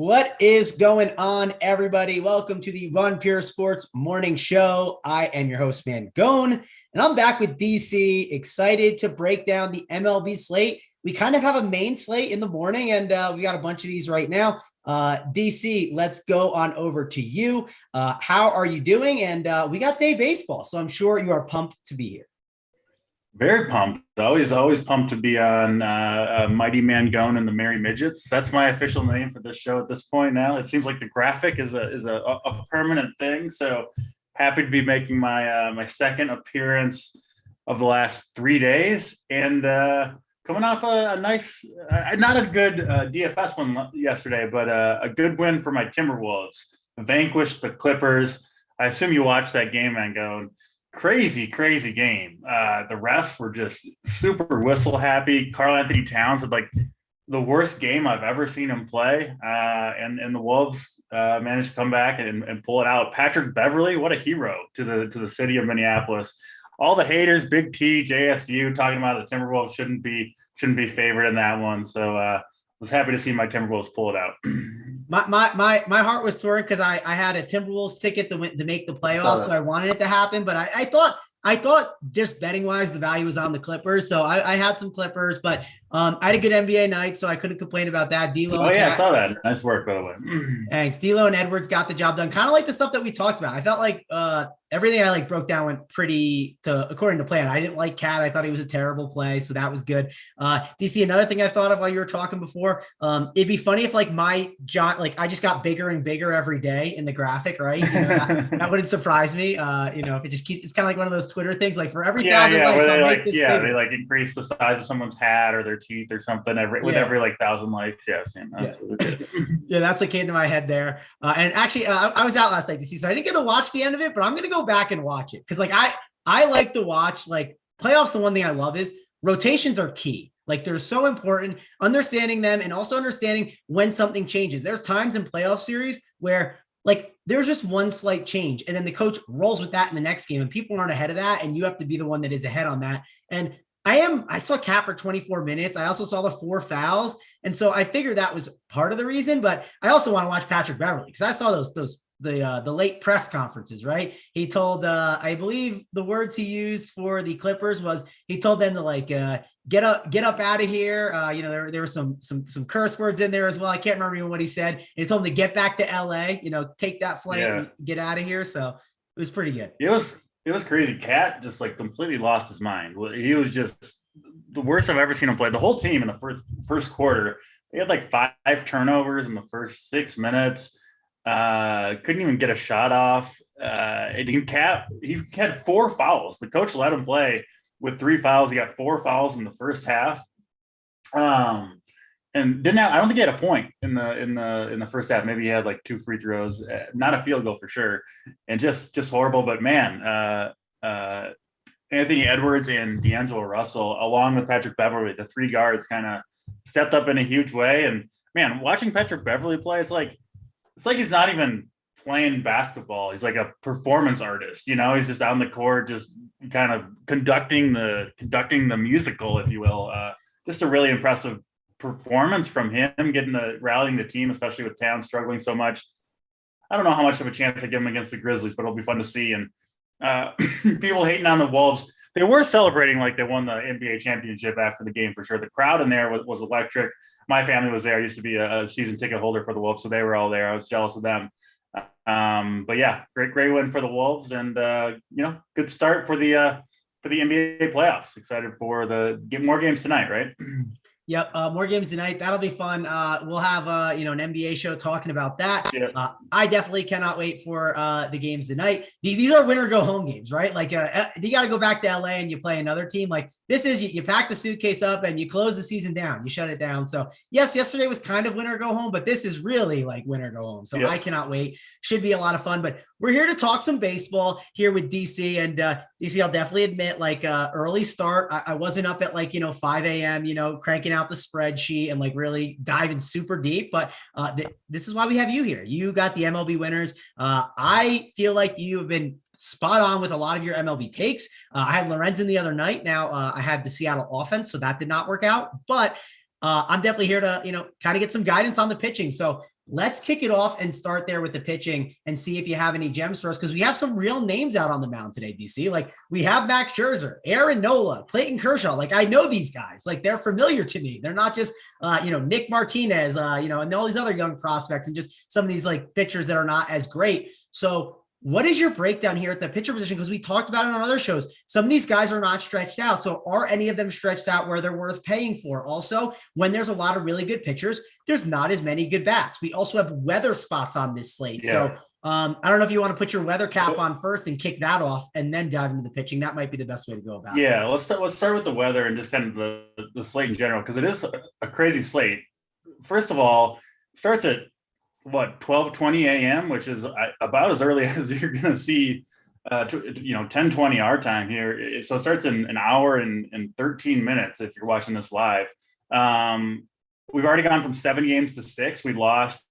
What is going on, everybody? Welcome to the Run Pure Sports Morning Show. I am your host, Mangone, and I'm back with DC, excited to break down the MLB slate. We kind of have a main slate in the morning, and we got a bunch of these right now. DC, let's go on over to you. How are you doing? And we got day baseball, so I'm sure you are pumped to be here. Very pumped. Always pumped to be on Mighty Mangone and the Merry Midgets. That's my official name for this show at this point now. It seems like the graphic is a permanent thing. So happy to be making my second appearance of the last 3 days. And coming off a nice, not a good DFS one yesterday, but a good win for my Timberwolves. Vanquished the Clippers. I assume you watched that game, Mangone. Crazy game. The refs were just super whistle happy. Karl-Anthony Towns had like the worst game I've ever seen him play. And the Wolves managed to come back and pull it out. Patrick Beverley, what a hero to the city of Minneapolis. All the haters, Big T, JSU, talking about the Timberwolves shouldn't be favored in that one. So I was happy to see my Timberwolves pull it out. My heart was torn because I had a Timberwolves ticket to make the playoffs, so I wanted it to happen. But I thought just betting wise, the value was on the Clippers, so I had some Clippers. But I had a good NBA night, so I couldn't complain about that. D'Lo, I saw that. Nice work, by the way. Thanks. D'Lo and Edwards got the job done. Kind of like the stuff that we talked about. I felt like everything I broke down went according to plan. I didn't like Cat. I thought he was a terrible play, so that was good. DC, another thing I thif while you were talking before, it'd be funny if I just got bigger and bigger every day in the graphic, right? That wouldn't surprise me. If it just keeps, it's kind of like one of those Twitter things, like for every 1,000 likes, I'll make this bigger. They increase the size of someone's hat or their teeth or something every 1,000 likes. Yes, absolutely. Yeah, that's what came to my head there. And actually, I was out last night to see, so I didn't get to watch the end of it, but I'm going to go back and watch it because I like to watch playoffs. The one thing I love is rotations are key. They're so important, understanding them and also understanding when something changes. There's times in playoff series where there's just one slight change and then the coach rolls with that in the next game and people aren't ahead of that. And you have to be the one that is ahead on that. And I saw Cat for 24 minutes. I also saw the 4 fouls. And so I figured that was part of the reason, but I also want to watch Patrick Beverley because I saw the late press conferences, right? He told, I believe the words he used for the Clippers was he told them to get up out of here. There were some curse words in there as well. I can't remember even what he said. And he told them to get back to LA, take that flight and get out of here. So it was pretty good. It was crazy. Cat just completely lost his mind. He was just the worst I've ever seen him play. The whole team in the first quarter, they had 5 turnovers in the first 6 minutes. Couldn't even get a shot off. He had 4 fouls. The coach let him play with 3 fouls. He got 4 fouls in the first half. And I don't think he had a point in the first half. Maybe he had 2 free throws, not a field goal for sure, and just horrible. But man, Anthony Edwards and D'Angelo Russell, along with Patrick Beverley, the 3 guards, kind of stepped up in a huge way. And man, watching Patrick Beverley play, it's like he's not even playing basketball. He's like a performance artist. He's just on the court, just kind of conducting the musical, if you will. Just a really impressive performance from him, rallying the team, especially with Towns struggling so much. I don't know how much of a chance I give him against the Grizzlies, but it'll be fun to see. And people hating on the Wolves, they were celebrating like they won the NBA championship after the game for sure. The crowd in there was electric. My family was there. I used to be a season ticket holder for the Wolves, so they were all there. I was jealous of them. But yeah, great win for the Wolves, and good start for the NBA playoffs. Excited for get more games tonight, right? Yep. More games tonight. That'll be fun. We'll have, an NBA show talking about that. Yep. I definitely cannot wait for the games tonight. These are winner go home games, right? You got to go back to LA and you play another team. This is, you pack the suitcase up and you close the season down. You shut it down. So yes, yesterday was kind of winner go home, but this is really winner go home. So yep. I cannot wait. Should be a lot of fun, but we're here to talk some baseball here with DC, and DC, I'll definitely admit early start. I wasn't up at 5 a.m., cranking out the spreadsheet and really diving super deep, but this is why we have you here. You got the MLB winners. I feel like you have been spot on with a lot of your MLB takes. I had Lorenzen the other night. Now I had the Seattle offense, so that did not work out, but I'm definitely here to, kind of get some guidance on the pitching. So let's kick it off and start there with the pitching and see if you have any gems for us, because we have some real names out on the mound today, DC. Like we have Max Scherzer, Aaron Nola, Clayton Kershaw. Like I know these guys, like they're familiar to me. They're not just, Nick Martinez, and all these other young prospects and just some of these like pitchers that are not as great. So what is your breakdown here at the pitcher position? Because we talked about it on other shows. Some of these guys are not stretched out. So are any of them stretched out where they're worth paying for? Also, when there's a lot of really good pitchers, there's not as many good bats. We also have weather spots on this slate. Yeah. So I don't know if you want to put your weather cap on first and kick that off and then dive into the pitching. That might be the best way to go about it. Yeah, let's start with the weather and just kind of the slate in general, because it is a crazy slate. First of all, it starts at 12:20 a.m., which is about as early as you're going to see 10:20 our time here. So it starts in an hour and 13 minutes if you're watching this live. We've already gone from 7 games to 6. We lost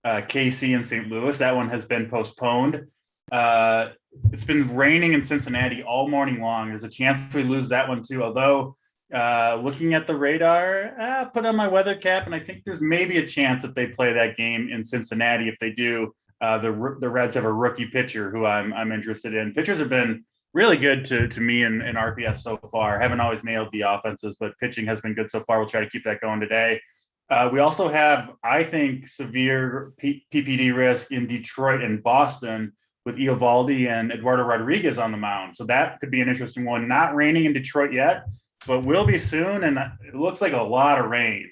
KC and St. Louis. That one has been postponed. It's been raining in Cincinnati all morning long. There's a chance we lose that one too, although looking at the radar, put on my weather cap, and I think there's maybe a chance that they play that game in Cincinnati. If they do, the Reds have a rookie pitcher who I'm interested in. Pitchers have been really good to me in RPS so far. Haven't always nailed the offenses, but pitching has been good so far. We'll try to keep that going today. We also have, I think, severe PPD risk in Detroit and Boston with Eovaldi and Eduardo Rodriguez on the mound. So that could be an interesting one. Not raining in Detroit yet, but will be soon. And it looks like a lot of rain,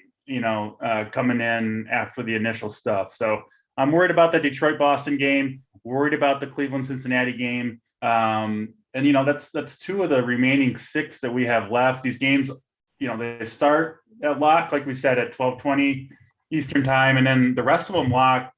coming in after the initial stuff. So I'm worried about the Detroit-Boston game, worried about the Cleveland-Cincinnati game. And that's 2 of the remaining 6 that we have left. These games, they start at lock, like we said, at 12:20 Eastern time. And then the rest of them lock,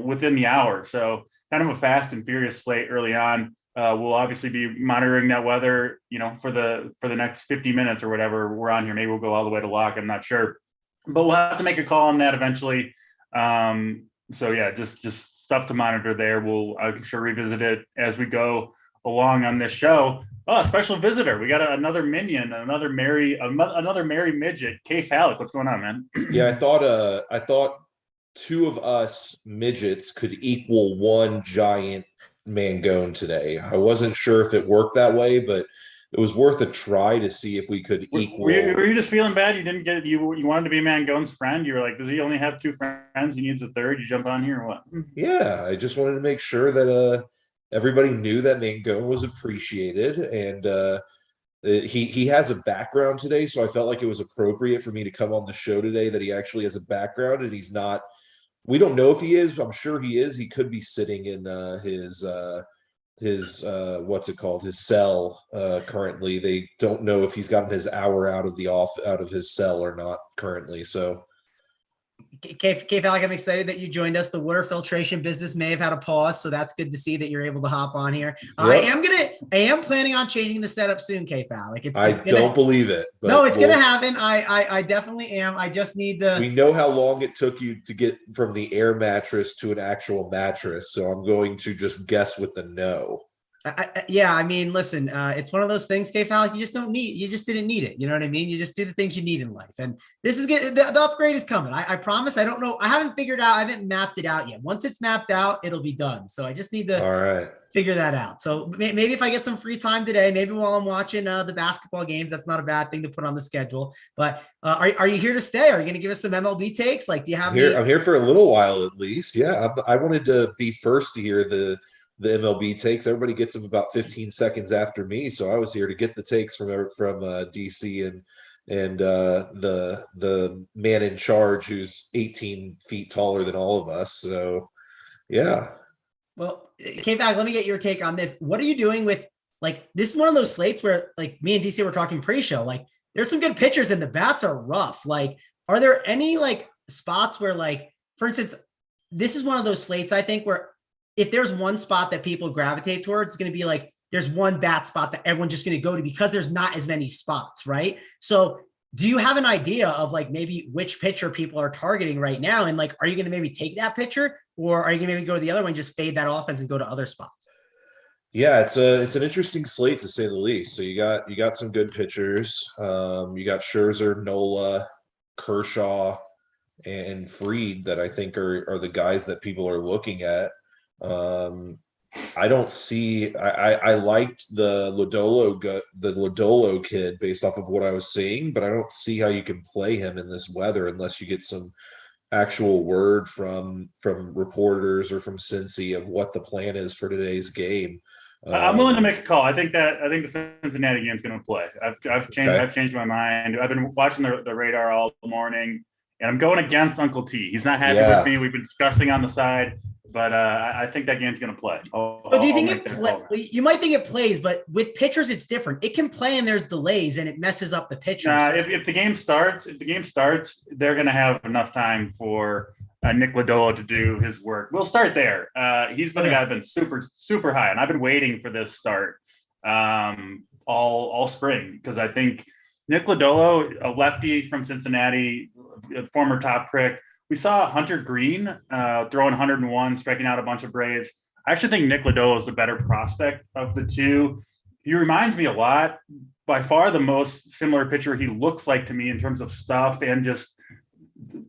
within the hour. So kind of a fast and furious slate early on. We'll obviously be monitoring that weather, for the next 50 minutes or whatever we're on here. Maybe we'll go all the way to lock. I'm not sure, but we'll have to make a call on that eventually. So yeah, just stuff to monitor there. I'm sure revisit it as we go along on this show. Oh, special visitor. We got another minion, another merry midget, K Falik. What's going on, man? Yeah, I thought 2 of us midgets could equal 1 giant Mangone today. I wasn't sure if it worked that way, but it was worth a try to see if we could equal. Were you just feeling bad? You didn't get you wanted to be Mangone's friend. You were like, does he only have 2 friends? He needs a third. You jump on here or what? Yeah, I just wanted to make sure that everybody knew that Mangone was appreciated, and he has a background today, so I felt like it was appropriate for me to come on the show today that he actually has a background, and he's not. We don't know if he is, but I'm sure he is. He could be sitting in his what's it called? His cell currently. They don't know if he's gotten his hour out of his cell or not currently. So K-Falik, I'm excited that you joined us. The water filtration business may have had a pause, so that's good to see that you're able to hop on here. Yep. I am planning on changing the setup soon, K-Falik. I don't believe it. But no, it's going to happen. I definitely am. I just need to. We know how long it took you to get from the air mattress to an actual mattress, so I'm going to just guess with the no. Listen, it's one of those things, K-Falik, you just didn't need it. You know what I mean? You just do the things you need in life. And this is good. The upgrade is coming. I promise. I don't know. I haven't mapped it out yet. Once it's mapped out, it'll be done. So I just need to figure that out. So maybe if I get some free time today, maybe while I'm watching the basketball games, that's not a bad thing to put on the schedule. But are you here to stay? Are you going to give us some MLB takes? Like, do you have I'm here for a little while at least. Yeah. I wanted to be first to hear the MLB takes. Everybody gets them about 15 seconds after me, so I was here to get the takes from DC and the man in charge who's 18 feet taller than all of us. So, yeah. Well, K-Falik, let me get your take on this. What are you doing with this is one of those slates where me and DC were talking pre-show. There's some good pitchers and the bats are rough. Are there any spots where for instance, this is one of those slates I think where if there's one spot that people gravitate towards, it's going to be there's one bat spot that everyone's just going to go to because there's not as many spots, right? So do you have an idea of maybe which pitcher people are targeting right now? And are you going to maybe take that pitcher, or are you going to maybe go to the other one, just fade that offense and go to other spots? Yeah, it's an interesting slate to say the least. So you got some good pitchers. You got Scherzer, Nola, Kershaw, and Fried that I think are the guys that people are looking at. I don't see. I liked the Lodolo kid based off of what I was seeing, but I don't see how you can play him in this weather unless you get some actual word from reporters or from Cincy of what the plan is for today's game. I'm willing to make a call. I think the Cincinnati game's going to play. I've changed my mind. I've been watching the radar all morning, and I'm going against Uncle T. He's not happy with me. We've been discussing on the side, but I think that game's going to play. Do you think you might think it plays, but with pitchers it's different. It can play and there's delays and it messes up the pitcher. If the game starts, they're going to have enough time for Nick Lodolo to do his work. We'll start there. He's been a guy I've been super, super high, and I've been waiting for this start all spring because I think Nick Lodolo, a lefty from Cincinnati, a former top pick. We saw Hunter Green throwing 101, striking out a bunch of Braves. I actually think Nick Lodolo is the better prospect of the two. He reminds me a lot. By far the most similar pitcher he looks like to me in terms of stuff and just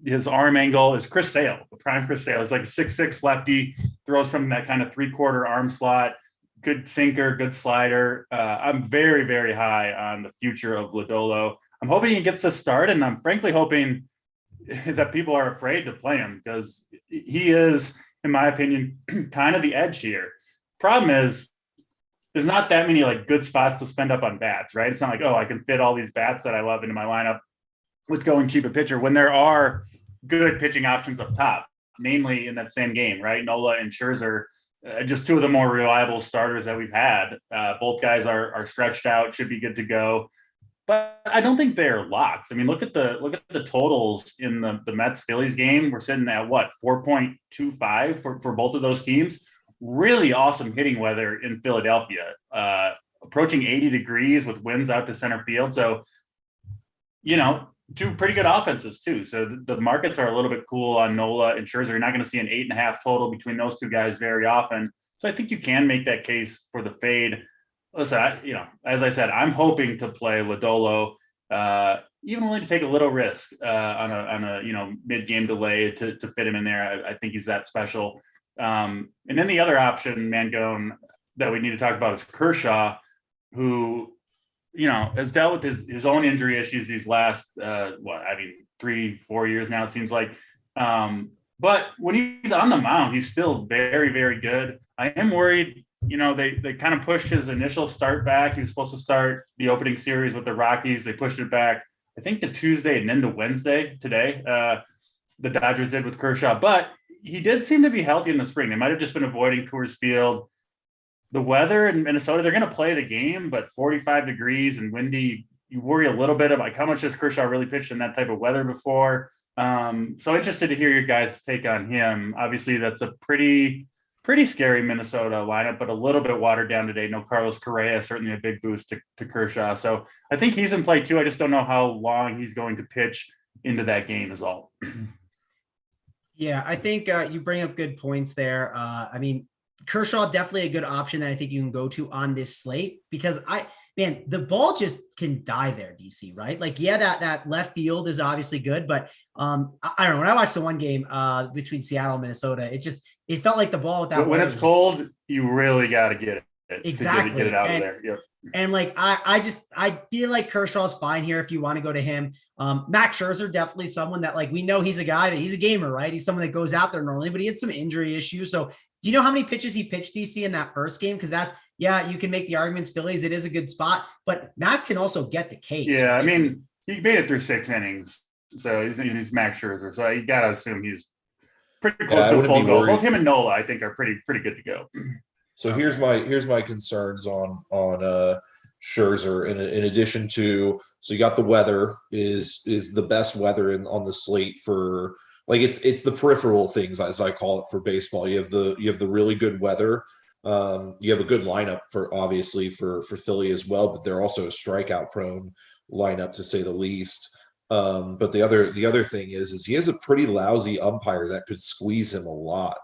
his arm angle is Chris Sale, the prime Chris Sale. He's like a 6'6" lefty, throws from that kind of 3/4 arm slot, good sinker, good slider. I'm very, very high on the future of Lodolo. I'm hoping he gets a start, and I'm frankly hoping that people are afraid to play him because he is, in my opinion, kind of the edge here. Problem is, there's not that many like good spots to spend up on bats, right? It's not like, oh, I can fit all these bats that I love into my lineup with going cheap a pitcher when there are good pitching options up top, namely in that same game, right? Nola and Scherzer, just two of the more reliable starters that we've had. Both guys are stretched out, should be good to go. But I don't think they're locks. I mean, look at the totals in the Mets Phillies game. We're sitting at what, 4.25 for both of those teams. Really awesome hitting weather in Philadelphia, approaching 80 degrees with winds out to center field. So, two pretty good offenses too. So the markets are a little bit cool on Nola and Scherzer. You're not going to see an 8.5 total between those two guys very often. So I think you can make that case for the fade. Listen, as I said, I'm hoping to play Lodolo, even willing to take a little risk on a mid-game delay to fit him in there. I think he's that special. And then the other option, Mangone, that we need to talk about is Kershaw, who has dealt with his own injury issues these last 3-4 years now, it seems like. But when he's on the mound, he's still very, very good. I am worried. They kind of pushed his initial start back. He was supposed to start the opening series with the Rockies. They pushed it back, I think, to Tuesday and then to Wednesday today. The Dodgers did with Kershaw, but he did seem to be healthy in the spring. They might have just been avoiding Coors Field. The weather in Minnesota, they're going to play the game, but 45 degrees and windy, you worry a little bit about how much has Kershaw really pitched in that type of weather before. So interested to hear your guys' take on him. Obviously, that's a pretty scary Minnesota lineup, but a little bit watered down today. No Carlos Correa, certainly a big boost to Kershaw. So I think he's in play too. I just don't know how long he's going to pitch into that game is all. Yeah, I think you bring up good points there. Kershaw, definitely a good option that I think you can go to on this slate because the ball just can die there, DC, right? Like, yeah, that left field is obviously good, but I don't know. When I watched the one game between Seattle and Minnesota, it felt like the ball with that. When it's cold, you really got to get it. Exactly. To get it out of there. Yep. And like, I feel like Kershaw's fine here if you want to go to him. Max Scherzer, definitely someone that like, we know he's a guy that he's a gamer, right? He's someone that goes out there normally, but he had some injury issues. So do you know how many pitches he pitched, DC, in that first game? Because you can make the arguments, Phillies, it is a good spot, but Max can also get the case. Yeah, right? I mean, he made it through 6 innings. So he's Max Scherzer. So you got to assume he's pretty close to a full goal. Both him and Nola, I think, are pretty good to go. So here's my concerns on Scherzer. In addition to, so you got the weather is the best weather on the slate for, like, it's the peripheral things, as I call it, for baseball. You have the really good weather. You have a good lineup obviously for Philly as well, but they're also a strikeout prone lineup, to say the least. But the other thing is he has a pretty lousy umpire that could squeeze him a lot.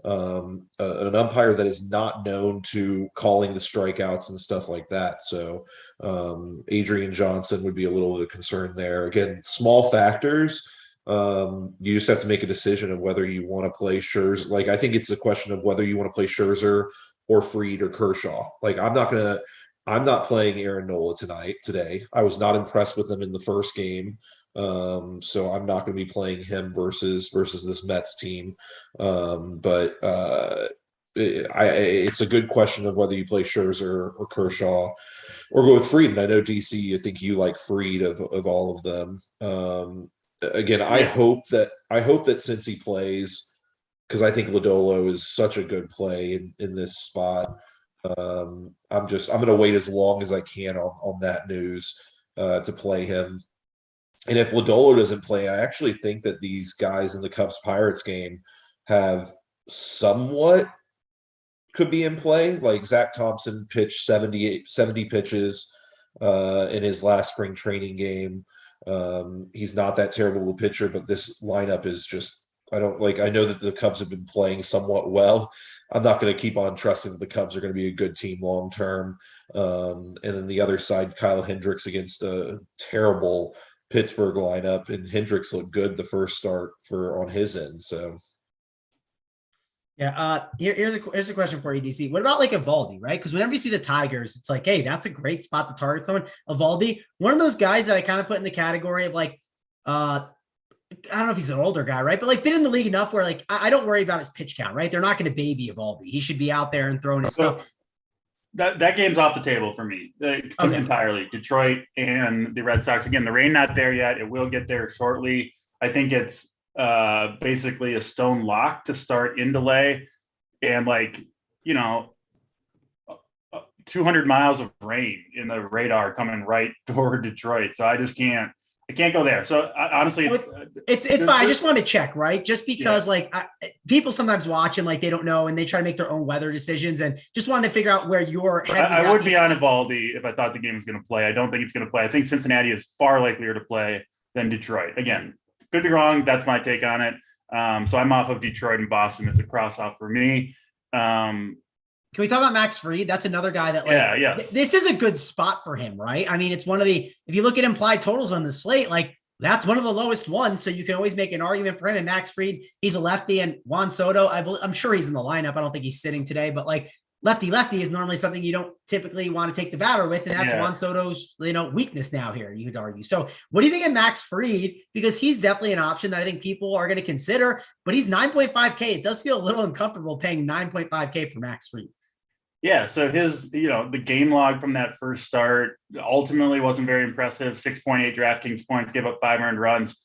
An umpire that is not known to calling the strikeouts and stuff like that. So Adrian Johnson would be a little bit of concern there. Again, small factors, You just have to make a decision of whether you want to play Scherzer. Like, I think it's a question of whether you want to play Scherzer or Fried or Kershaw. Like, I'm not playing Aaron Nola today. I was not impressed with him in the first game. So I'm not going to be playing him versus this Mets team. It's a good question of whether you play Scherzer or Kershaw or go with Fried. And I know DC, I think you like Fried of all of them. Again, I hope that since he plays, because I think Lodolo is such a good play in this spot. I'm going to wait as long as I can on that news to play him. And if Lodolo doesn't play, I actually think that these guys in the Cubs Pirates game have somewhat could be in play. Like Zach Thompson pitched 70 pitches in his last spring training game. He's not that terrible a pitcher, but this lineup is just, I know that the Cubs have been playing somewhat well. I'm not going to keep on trusting that the Cubs are going to be a good team long term. And then the other side, Kyle Hendricks against a terrible Pittsburgh lineup, and Hendricks looked good the first start on his end. So yeah, here's a question for you, DC. What about like Evaldi, right? Because whenever you see the Tigers, it's like, hey, that's a great spot to target someone. Evaldi, one of those guys that I kind of put in the category of like, I don't know if he's an older guy, right? But like been in the league enough where like I don't worry about his pitch count, right? They're not going to baby Evaldi. He should be out there and throwing his stuff. That game's off the table for me entirely. Detroit and the Red Sox. Again, the rain not there yet. It will get there shortly. I think it's basically a stone lock to start in delay, and 200 miles of rain in the radar coming right toward Detroit. So I can't go there. So honestly, it's fine. I just want to check, right? Just because people sometimes watch and like they don't know and they try to make their own weather decisions, and just wanted to figure out where your head was. I would be on Evaldi if I thought the game was going to play. I don't think it's going to play. I think Cincinnati is far likelier to play than Detroit. Again, could be wrong. That's my take on it. So I'm off of Detroit and Boston. It's a cross off for me. Can we talk about Max Fried? That's another guy that this is a good spot for him, right? I mean, it's one of if you look at implied totals on the slate, like that's one of the lowest ones. So you can always make an argument for him. And Max Fried, he's a lefty, and Juan Soto, I'm sure he's in the lineup. I don't think he's sitting today, but like lefty is normally something you don't typically want to take the batter with. And that's Juan Soto's, weakness now here, you could argue. So what do you think of Max Fried? Because he's definitely an option that I think people are going to consider, but he's 9.5K. It does feel a little uncomfortable paying 9.5K for Max Fried. Yeah, so his, the game log from that first start ultimately wasn't very impressive. 6.8 DraftKings points, gave up 5 earned runs.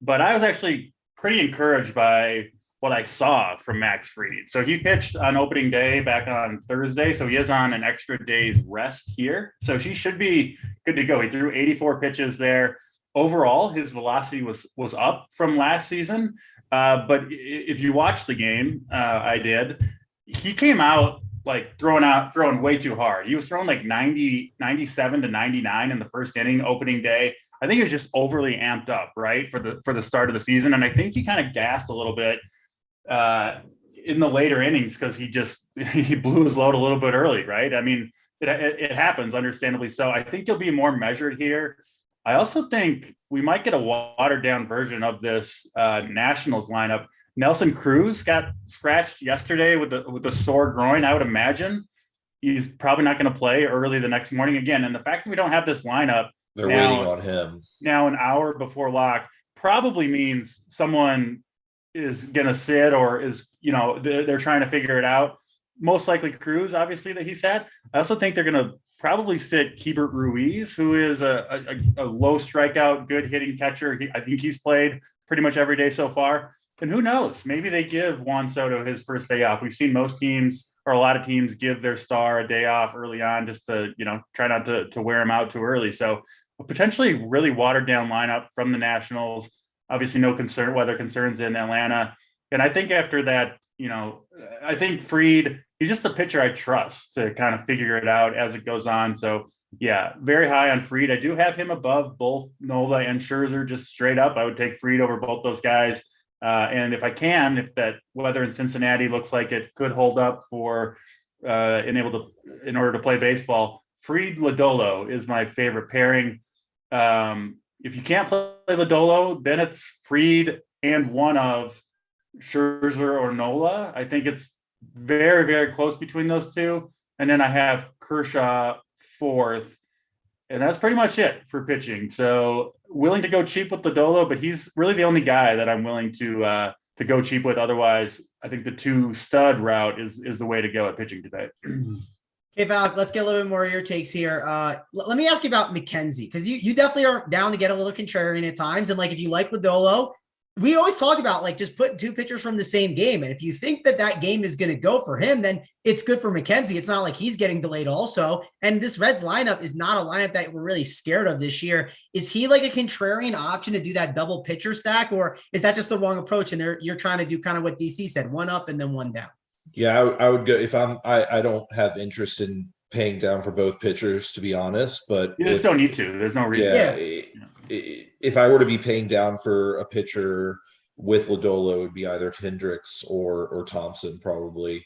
But I was actually pretty encouraged by what I saw from Max Fried. So he pitched on opening day back on Thursday. So he is on an extra day's rest here. So he should be good to go. He threw 84 pitches there. Overall, his velocity was up from last season. But if you watch the game, I did, he came out like throwing way too hard. He was throwing like 97 to 99 in the first inning opening day. I think he was just overly amped up, right, for the start of the season. And I think he kind of gassed a little bit in the later innings because he blew his load a little bit early, right? I mean, it happens, understandably so. I think he'll be more measured here. I also think we might get a watered down version of this Nationals lineup. Nelson Cruz got scratched yesterday with a sore groin. I would imagine he's probably not going to play early the next morning again. And the fact that we don't have this lineup, they're waiting on him now an hour before lock, probably means someone is going to sit or is, they're trying to figure it out. Most likely Cruz, obviously, that he said. I also think they're going to probably sit Keibert Ruiz, who is a low strikeout, good hitting catcher. I think he's played pretty much every day so far. And who knows? Maybe they give Juan Soto his first day off. We've seen most teams or a lot of teams give their star a day off early on just to, try not to wear him out too early. So a potentially really watered down lineup from the Nationals. Obviously no weather concerns in Atlanta. And I think after that, I think Fried, he's just a pitcher I trust to kind of figure it out as it goes on. So yeah, very high on Fried. I do have him above both Nola and Scherzer, just straight up. I would take Fried over both those guys. And if that weather in Cincinnati looks like it could hold up for in order to play baseball, Fried Lodolo is my favorite pairing. if you can't play Lodolo, then it's Fried and one of Scherzer or Nola. I think it's very, very close between those two. And then I have Kershaw fourth. And that's pretty much it for pitching. So willing to go cheap with Lodolo, but he's really the only guy that I'm willing to go cheap with. Otherwise, I think the 2 stud route is the way to go at pitching today. Okay, Val, let's get a little bit more of your takes here. Let me ask you about McKenzie, because you definitely are down to get a little contrarian at times. And like, if you like Lodolo, we always talk about like just putting 2 pitchers from the same game. And if you think that game is going to go for him, then it's good for McKenzie. It's not like he's getting delayed also. And this Reds lineup is not a lineup that we're really scared of this year. Is he like a contrarian option to do that double pitcher stack, or is that just the wrong approach? And you're trying to do kind of what DC said, 1 up and then 1 down. Yeah, I would go if I don't have interest in paying down for both pitchers, to be honest, but you just don't need to. There's no reason. If I were to be paying down for a pitcher with Lodolo, it would be either Hendricks or Thompson, probably.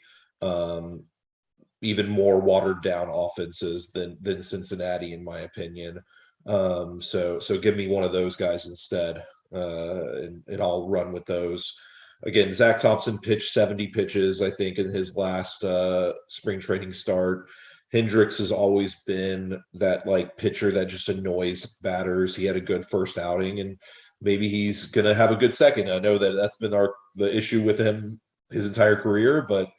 Even more watered down offenses than Cincinnati, in my opinion. So give me one of those guys instead, and I'll run with those. Again, Zach Thompson pitched 70 pitches, I think, in his last spring training start. Hendricks has always been that like pitcher that just annoys batters. He had a good first outing, and maybe he's going to have a good second. I know that's been the issue with him his entire career, but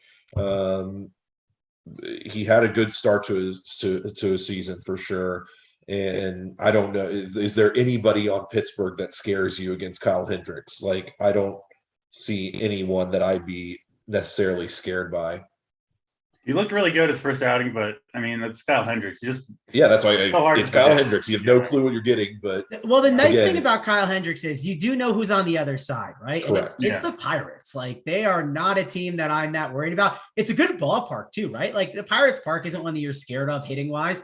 he had a good start to his season for sure. And I don't know, is there anybody on Pittsburgh that scares you against Kyle Hendricks? Like, I don't see anyone that I'd be necessarily scared by. He looked really good his first outing, but I mean, that's Kyle Hendricks. That's why it's Kyle Hendricks. You have no clue what you're getting, but well, the nice thing about Kyle Hendricks is you do know who's on the other side, right? Correct. And it's the Pirates. Like, they are not a team that I'm that worried about. It's a good ballpark too, right? Like, the Pirates park isn't one that you're scared of hitting wise.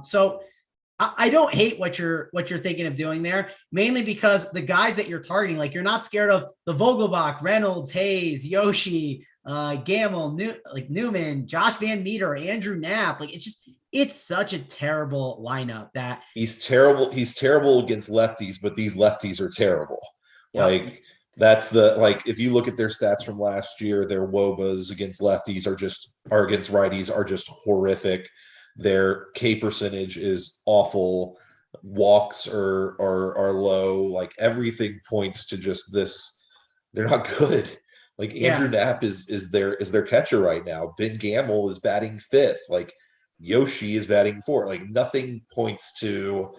So I don't hate what you're thinking of doing there, mainly because the guys that you're targeting, like, you're not scared of the Vogelbach, Reynolds, Hayes, Yoshi, Gamble, Newman, Josh Van Meter, Andrew Knapp. Like, it's such a terrible lineup that he's terrible. He's terrible against lefties, but these lefties are terrible. Yep. Like, that's if you look at their stats from last year, their WOBAs against lefties are against righties are just horrific. Their K percentage is awful. Walks are low. Like, everything points to just this. They're not good. Like, Andrew Knapp is their catcher right now. Ben Gamble is batting 5th. Like, Yoshi is batting 4th. Like, nothing points to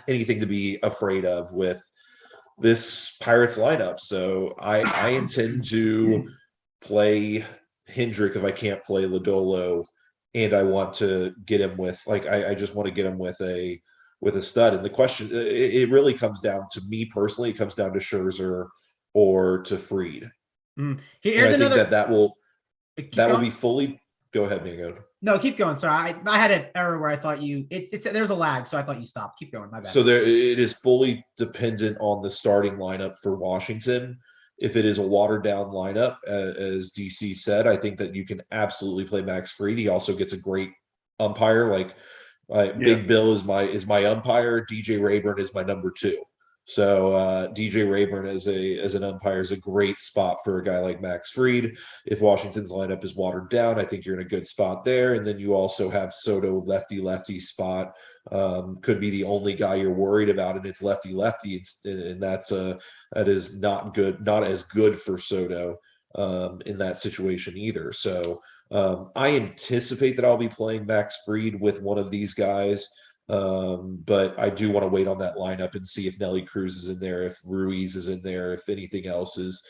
anything to be afraid of with this Pirates lineup. So I intend to play Hendrick if I can't play Lodolo. And I want to get him with, like, I just want to get him with a stud. And the question, it really comes down to me personally. It comes down to Scherzer or to Fried. Here's another. That will be fully. Go ahead, Mangone. No, keep going. Sorry, I had an error where I thought there's a lag, so I thought you stopped. Keep going. My bad. So it is fully dependent on the starting lineup for Washington. If it is a watered down lineup, as DC said, I think that you can absolutely play Max Fried. He also gets a great umpire. Big Bill is my umpire. DJ Rayburn is my number 2. So DJ Rayburn as an umpire is a great spot for a guy like Max Fried. If Washington's lineup is watered down, I think you're in a good spot there. And then you also have Soto lefty spot. Could be the only guy you're worried about, and it's lefty, and that is not good, not as good for Soto in that situation either. So I anticipate that I'll be playing Max Fried with one of these guys. But I do want to wait on that lineup and see if Nelly Cruz is in there, if Ruiz is in there, if anything else is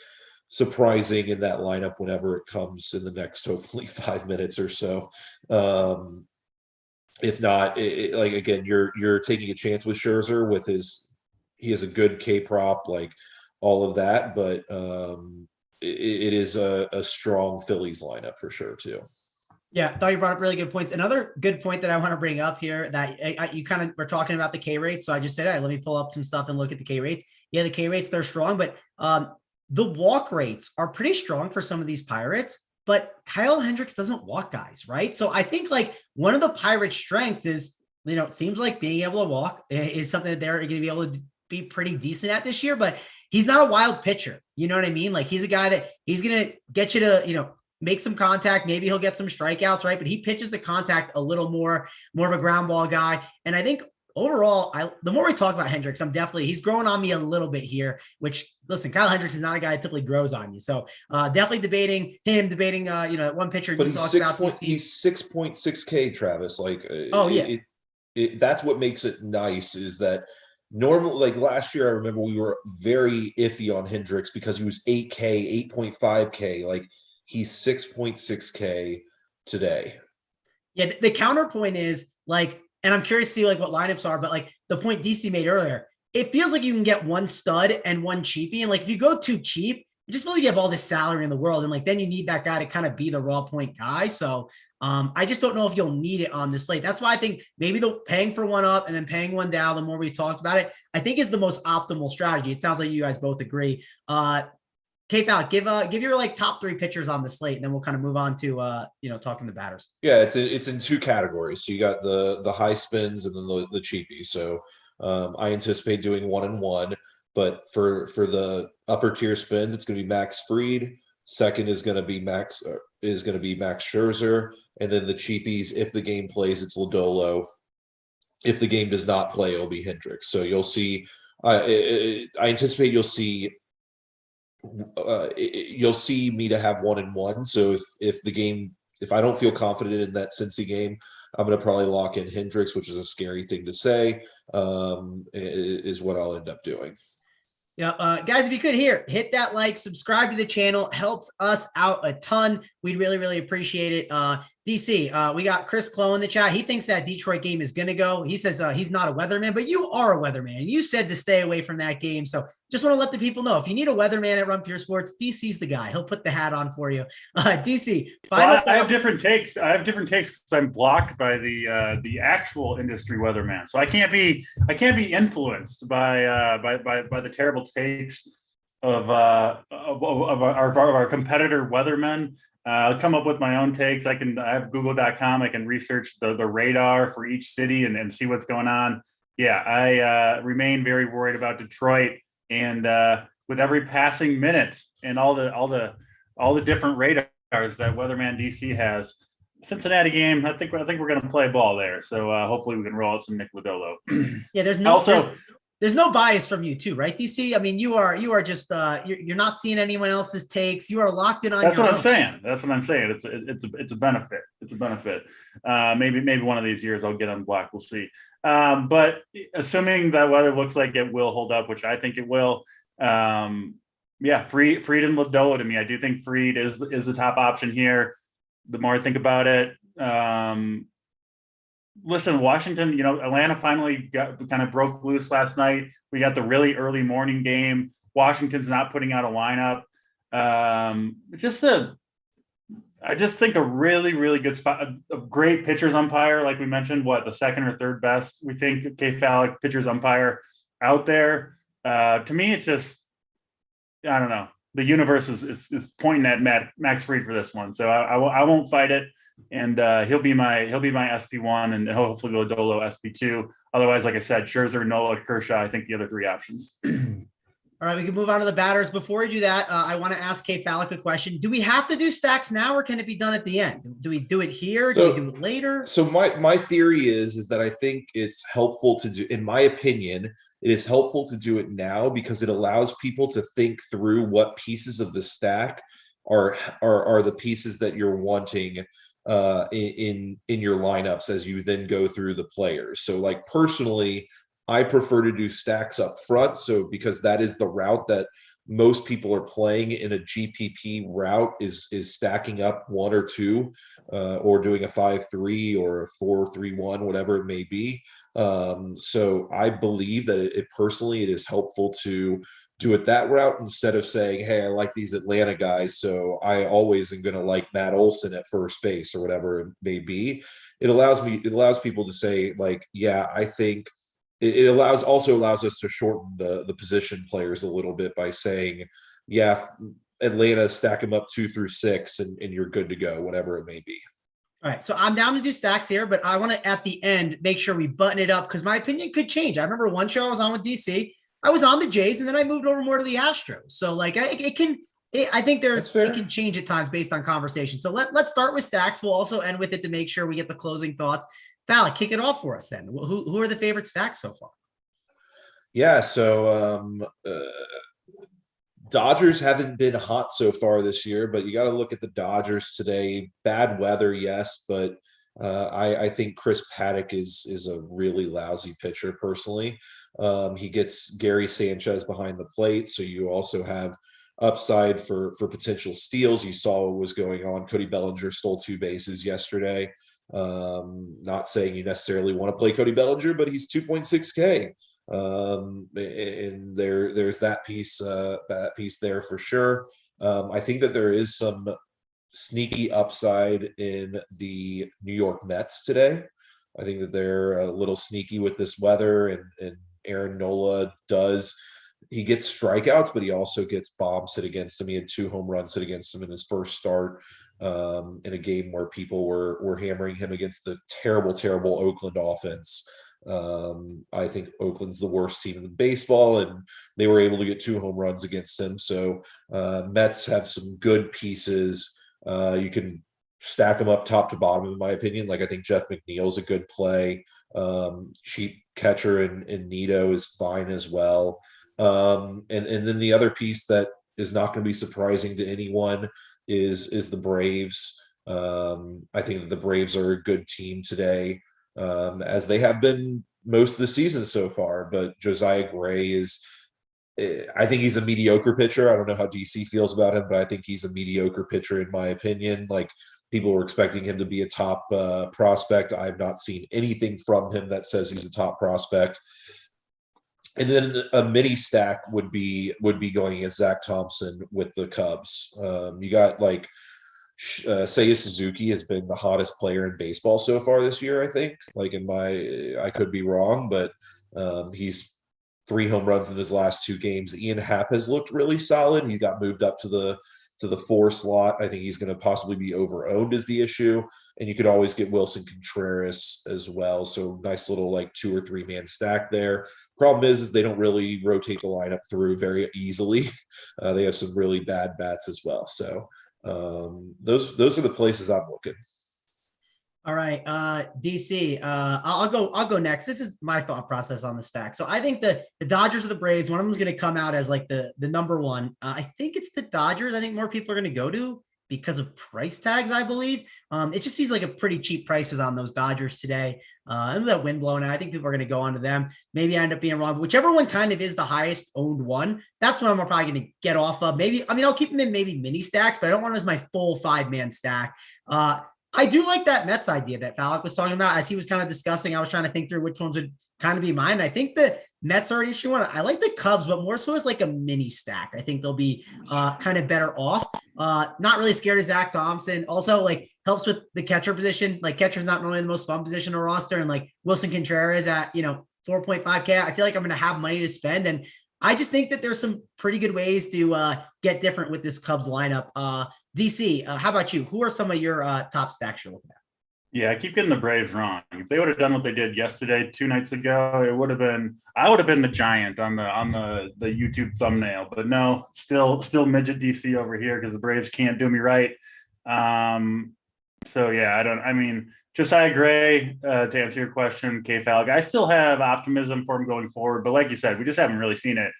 surprising in that lineup whenever it comes in the next, hopefully, 5 minutes or so. If not, again, you're taking a chance with Scherzer he has a good K prop, like all of that, but it is a strong Phillies lineup for sure too. Yeah, I thought you brought up really good points. Another good point that I want to bring up here that you kind of were talking about the K rates. So I just said, all right, let me pull up some stuff and look at the K rates. Yeah, the K rates, they're strong, but the walk rates are pretty strong for some of these Pirates, but Kyle Hendricks doesn't walk guys, right? So I think like one of the Pirates' strengths is it seems like being able to walk is something that they're going to be able to be pretty decent at this year, but he's not a wild pitcher. You know what I mean? Like he's a guy that he's going to get you to, make some contact. Maybe he'll get some strikeouts, right? But he pitches the contact a little more of a ground ball guy. And I think overall, the more we talk about Hendricks, he's growing on me a little bit here, which listen, Kyle Hendricks is not a guy that typically grows on you. So definitely debating, one pitcher. But you he's talked about he's 6.6K, Travis. Like, oh yeah. That's what makes it nice is that normal, like last year, I remember we were very iffy on Hendricks because he was 8K, 8.5K. Like he's 6.6K today. Yeah. The counterpoint is like, and I'm curious to see like what lineups are, but like the point DC made earlier, it feels like you can get one stud and one cheapie. And like, if you go too cheap, you just feel like you have all this salary in the world. And like, then you need that guy to kind of be the raw point guy. So I just don't know if you'll need it on the slate. That's why I think maybe the paying for one up and then paying one down, the more we talked about it, I think is the most optimal strategy. It sounds like you guys both agree. K-Fal, give your like top three pitchers on the slate, and then we'll kind of move on to talking the batters. Yeah, it's in two categories. So you got the high spins and then the cheapies. So I anticipate doing 1-1, but for the upper tier spins, it's going to be Max Fried. Second is going to be Max Scherzer, and then the cheapies, if the game plays, it's Lodolo. If the game does not play, it'll be Hendricks. So you'll see. I anticipate you'll see me to have 1-1. So if I don't feel confident in that Cincy game, I'm going to probably lock in Hendricks, which is a scary thing to say, is what I'll end up doing. Yeah, guys, if you could hit that like, subscribe to the channel, helps us out a ton. We'd really, really appreciate it. DC, we got Chris Clow in the chat. He thinks that Detroit game is going to go. He says he's not a weatherman, but you are a weatherman. You said to stay away from that game. So just want to let the people know, if you need a weatherman at Run Pure Sports, DC's the guy. He'll put the hat on for you. DC, I have different takes. Because I'm blocked by the actual industry weatherman. So I can't be influenced by the terrible takes of our competitor weathermen. I'll come up with my own takes. I have google.com. I can research the radar for each city and see what's going on. Yeah, I remain very worried about Detroit, and with every passing minute and all the different radars that Weatherman DC has, Cincinnati game, I think we're going to play ball there. So hopefully we can roll out some Nick Lodolo. Yeah, there's no bias from you too, right, DC? I mean, you are just you're not seeing anyone else's takes. You are locked in on. That's what I'm saying. It's a benefit. It's a benefit. Maybe one of these years I'll get unblocked. We'll see. But assuming that weather looks like it will hold up, which I think it will. Yeah, Fried and Lodolo to me. I do think Fried is the top option here. The more I think about it. Listen, Washington, Atlanta finally kind of broke loose last night. We got the really early morning game. Washington's not putting out a lineup. I just think a really, really good spot, a great pitcher's umpire, like we mentioned, the second or third best, we think, K-Fal pitcher's umpire out there. To me, it's just, I don't know. The universe is pointing at Max Fried for this one. So I won't fight it. And he'll be my SP1 and hopefully Lodolo SP2. Otherwise, like I said, Scherzer, Nola, Kershaw, I think the other three options. All right, we can move on to the batters. Before we do that, I want to ask K-Fal a question. Do we have to do stacks now, or can it be done at the end? Do we do it here? Do we do it later? So my theory is that I think it's helpful to do, in my opinion, it is helpful to do it now because it allows people to think through what pieces of the stack are the pieces that you're wanting in your lineups as you then go through the players. So like personally, I prefer to do stacks up front. So because that is the route that most people are playing in a GPP route is stacking up one or two or doing a 5-3 or a 4-3-1, whatever it may be. So I believe that it personally, it is helpful to do it that route instead of saying, hey, I like these Atlanta guys, so I always am going to like Matt Olson at first base or whatever it may be. It allows people to say like, yeah, I think it also allows us to shorten the position players a little bit by saying, yeah, Atlanta, stack them up 2 through 6 and you're good to go, whatever it may be. All right, so I'm down to do stacks here, but I want to at the end make sure we button it up because my opinion could change. I remember one show I was on with DC, I was on the Jays, and then I moved over more to the Astros. So like it can, I think it can change at times based on conversation. So let's start with stacks. We'll also end with it to make sure we get the closing thoughts. Fallon, kick it off for us then. Who are the favorite stacks so far? Yeah, so Dodgers haven't been hot so far this year, but you got to look at the Dodgers today. Bad weather, yes, but I think Chris Paddock is a really lousy pitcher personally. He gets Gary Sanchez behind the plate, so you also have upside for potential steals. You saw what was going on. Cody Bellinger stole 2 bases yesterday. Not saying you necessarily want to play Cody Bellinger, but he's 2.6K. And there's that piece there for sure. I think that there is some sneaky upside in the New York Mets today. I think that they're a little sneaky with this weather, and Aaron Nola he gets strikeouts, but he also gets bombs hit against him. He had 2 home runs hit against him in his first start in a game where people were hammering him against the terrible Oakland offense. I think Oakland's the worst team in baseball, and they were able to get 2 home runs against him. So Mets have some good pieces. You can stack them up top to bottom, in my opinion. Like I think Jeff McNeil's a good play. Cheap catcher and Nito is fine as well. And then the other piece that is not going to be surprising to anyone is the Braves. I think that the Braves are a good team today. As they have been most of the season so far, but Josiah Gray I think he's a mediocre pitcher. I don't know how DC feels about him, but I think he's a mediocre pitcher in my opinion. Like people were expecting him to be a top prospect. I've not seen anything from him that says he's a top prospect. And then a mini stack would be going against Zach Thompson with the Cubs. You got like Seiya Suzuki has been the hottest player in baseball so far this year, I think. Like I could be wrong, but he's 3 home runs in his last 2 games. Ian Happ has looked really solid. He got moved up to the 4 slot. I think he's going to possibly be over-owned is the issue. And you could always get Wilson Contreras as well. So nice little like 2 or 3 man stack there. Problem is they don't really rotate the lineup through very easily. They have some really bad bats as well. So those are the places I'm looking. All right, DC. I'll go next. This is my thought process on the stack. So I think the Dodgers or the Braves, one of them is going to come out as like the number one. I think it's the Dodgers. I think more people are going to go to because of price tags, I believe. It just seems like a pretty cheap prices on those Dodgers today. And that wind blowing, I think people are going to go onto them. Maybe I end up being wrong. But whichever one kind of is the highest owned one, that's what I'm probably going to get off of. I'll keep them in maybe mini stacks, but I don't want them as my full 5-man stack. I do like that Mets idea that Falk was talking about as he was kind of discussing. I was trying to think through which ones would kind of be mine. I think the Mets are an issue one. I like the Cubs, but more so as like a mini stack. I think they'll be kind of better off. Not really scared of Zach Thompson. Also, like helps with the catcher position. Like catcher's not normally the most fun position on roster, and like Wilson Contreras at 4.5K. I feel like I'm going to have money to spend, and I just think that there's some pretty good ways to get different with this Cubs lineup. DC, how about you? Who are some of your top stacks you're looking at? Yeah, I keep getting the Braves wrong. If they would have done what they did yesterday, 2 nights ago, I would have been the giant on the YouTube thumbnail. But no, still midget DC over here because the Braves can't do me right. So yeah, Josiah Gray, to answer your question, K Falg, I still have optimism for him going forward. But like you said, we just haven't really seen it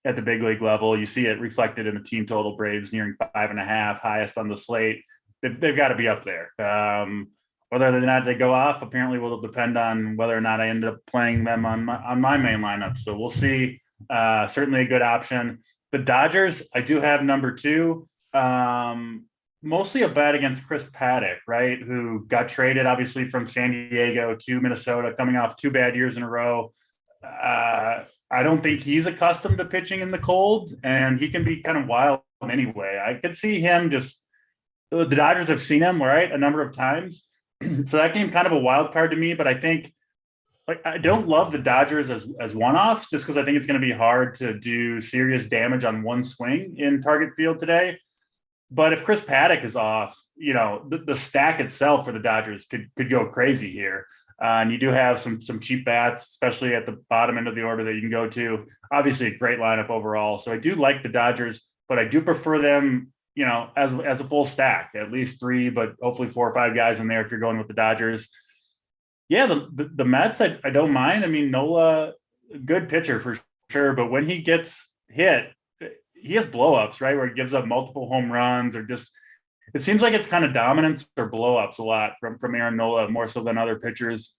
at the big league level. You see it reflected in the team total. Braves nearing 5.5, highest on the slate. They've got to be up there. Whether or not they go off apparently will depend on whether or not I end up playing them on my main lineup. So we'll see. Certainly a good option. The Dodgers, I do have number 2. Mostly a bet against Chris Paddock, right? Who got traded obviously from San Diego to Minnesota, coming off 2 bad years in a row. I don't think he's accustomed to pitching in the cold, and he can be kind of wild anyway. I could see him the Dodgers have seen him, right, a number of times. So that game kind of a wild card to me, but I think I don't love the Dodgers as one-offs just because I think it's going to be hard to do serious damage on one swing in Target Field today. But if Chris Paddock is off, the stack itself for the Dodgers could go crazy here. And you do have some cheap bats, especially at the bottom end of the order that you can go to. Obviously, a great lineup overall. So I do like the Dodgers, but I do prefer them, as a full stack, at least 3, but hopefully 4 or 5 guys in there if you're going with the Dodgers. Yeah, the Mets, I don't mind. I mean, Nola, good pitcher for sure, but when he gets hit, he has blowups, right? Where he gives up multiple home runs, or just, it seems like it's kind of dominance or blowups a lot from Aaron Nola, more so than other pitchers.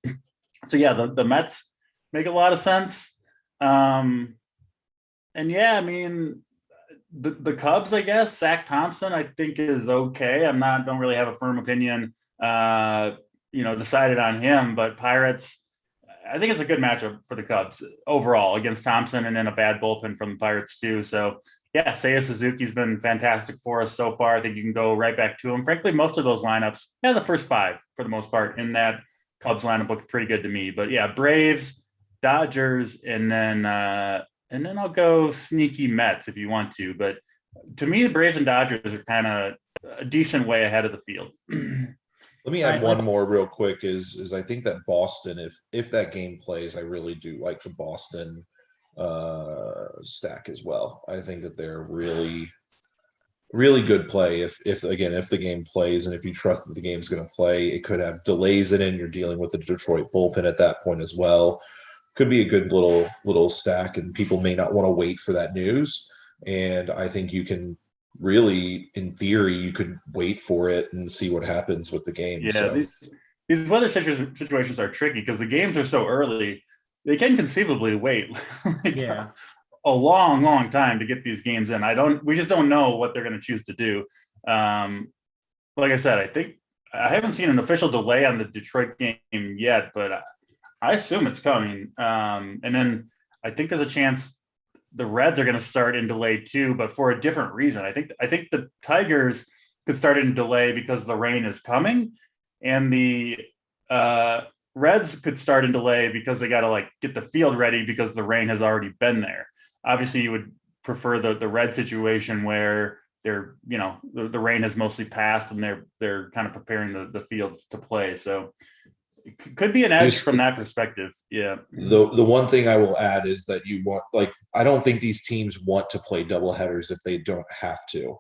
So yeah, the Mets make a lot of sense. And yeah, I mean, the Cubs, I guess, Zach Thompson, I think is okay. Don't really have a firm opinion, decided on him, but Pirates, I think it's a good matchup for the Cubs overall against Thompson, and then a bad bullpen from the Pirates too. So yeah, Seiya Suzuki's been fantastic for us so far. I think you can go right back to him. Frankly, most of those lineups, the first 5 for the most part in that Cubs lineup look pretty good to me. But yeah, Braves, Dodgers, and then I'll go sneaky Mets if you want to. But to me, the Braves and Dodgers are kind of a decent way ahead of the field. Let me add one more real quick is I think that Boston, if that game plays, I really do like the Boston stack as well. I think that they're really, really good play if the game plays, and if you trust that the game's going to play. It could have delays in it, and you're dealing with the Detroit bullpen at that point as well. Could be a good little stack, and people may not want to wait for that news. And I think you can really, in theory, you could wait for it and see what happens with the game. Yeah, so. These weather situations are tricky because the games are so early. They can conceivably wait a long time to get these games in. We just don't know what they're going to choose to do. Like I said, I think I haven't seen an official delay on the Detroit game yet, but I assume it's coming. And then I think there's a chance the Reds are going to start in delay too, but for a different reason. I think the Tigers could start in delay because the rain is coming, and the Reds could start in delay because they got to get the field ready because the rain has already been there. Obviously, you would prefer the Red situation where they're, the rain has mostly passed and they're kind of preparing the field to play. So it could be an edge from that perspective. Yeah. The one thing I will add is that you want, I don't think these teams want to play doubleheaders if they don't have to.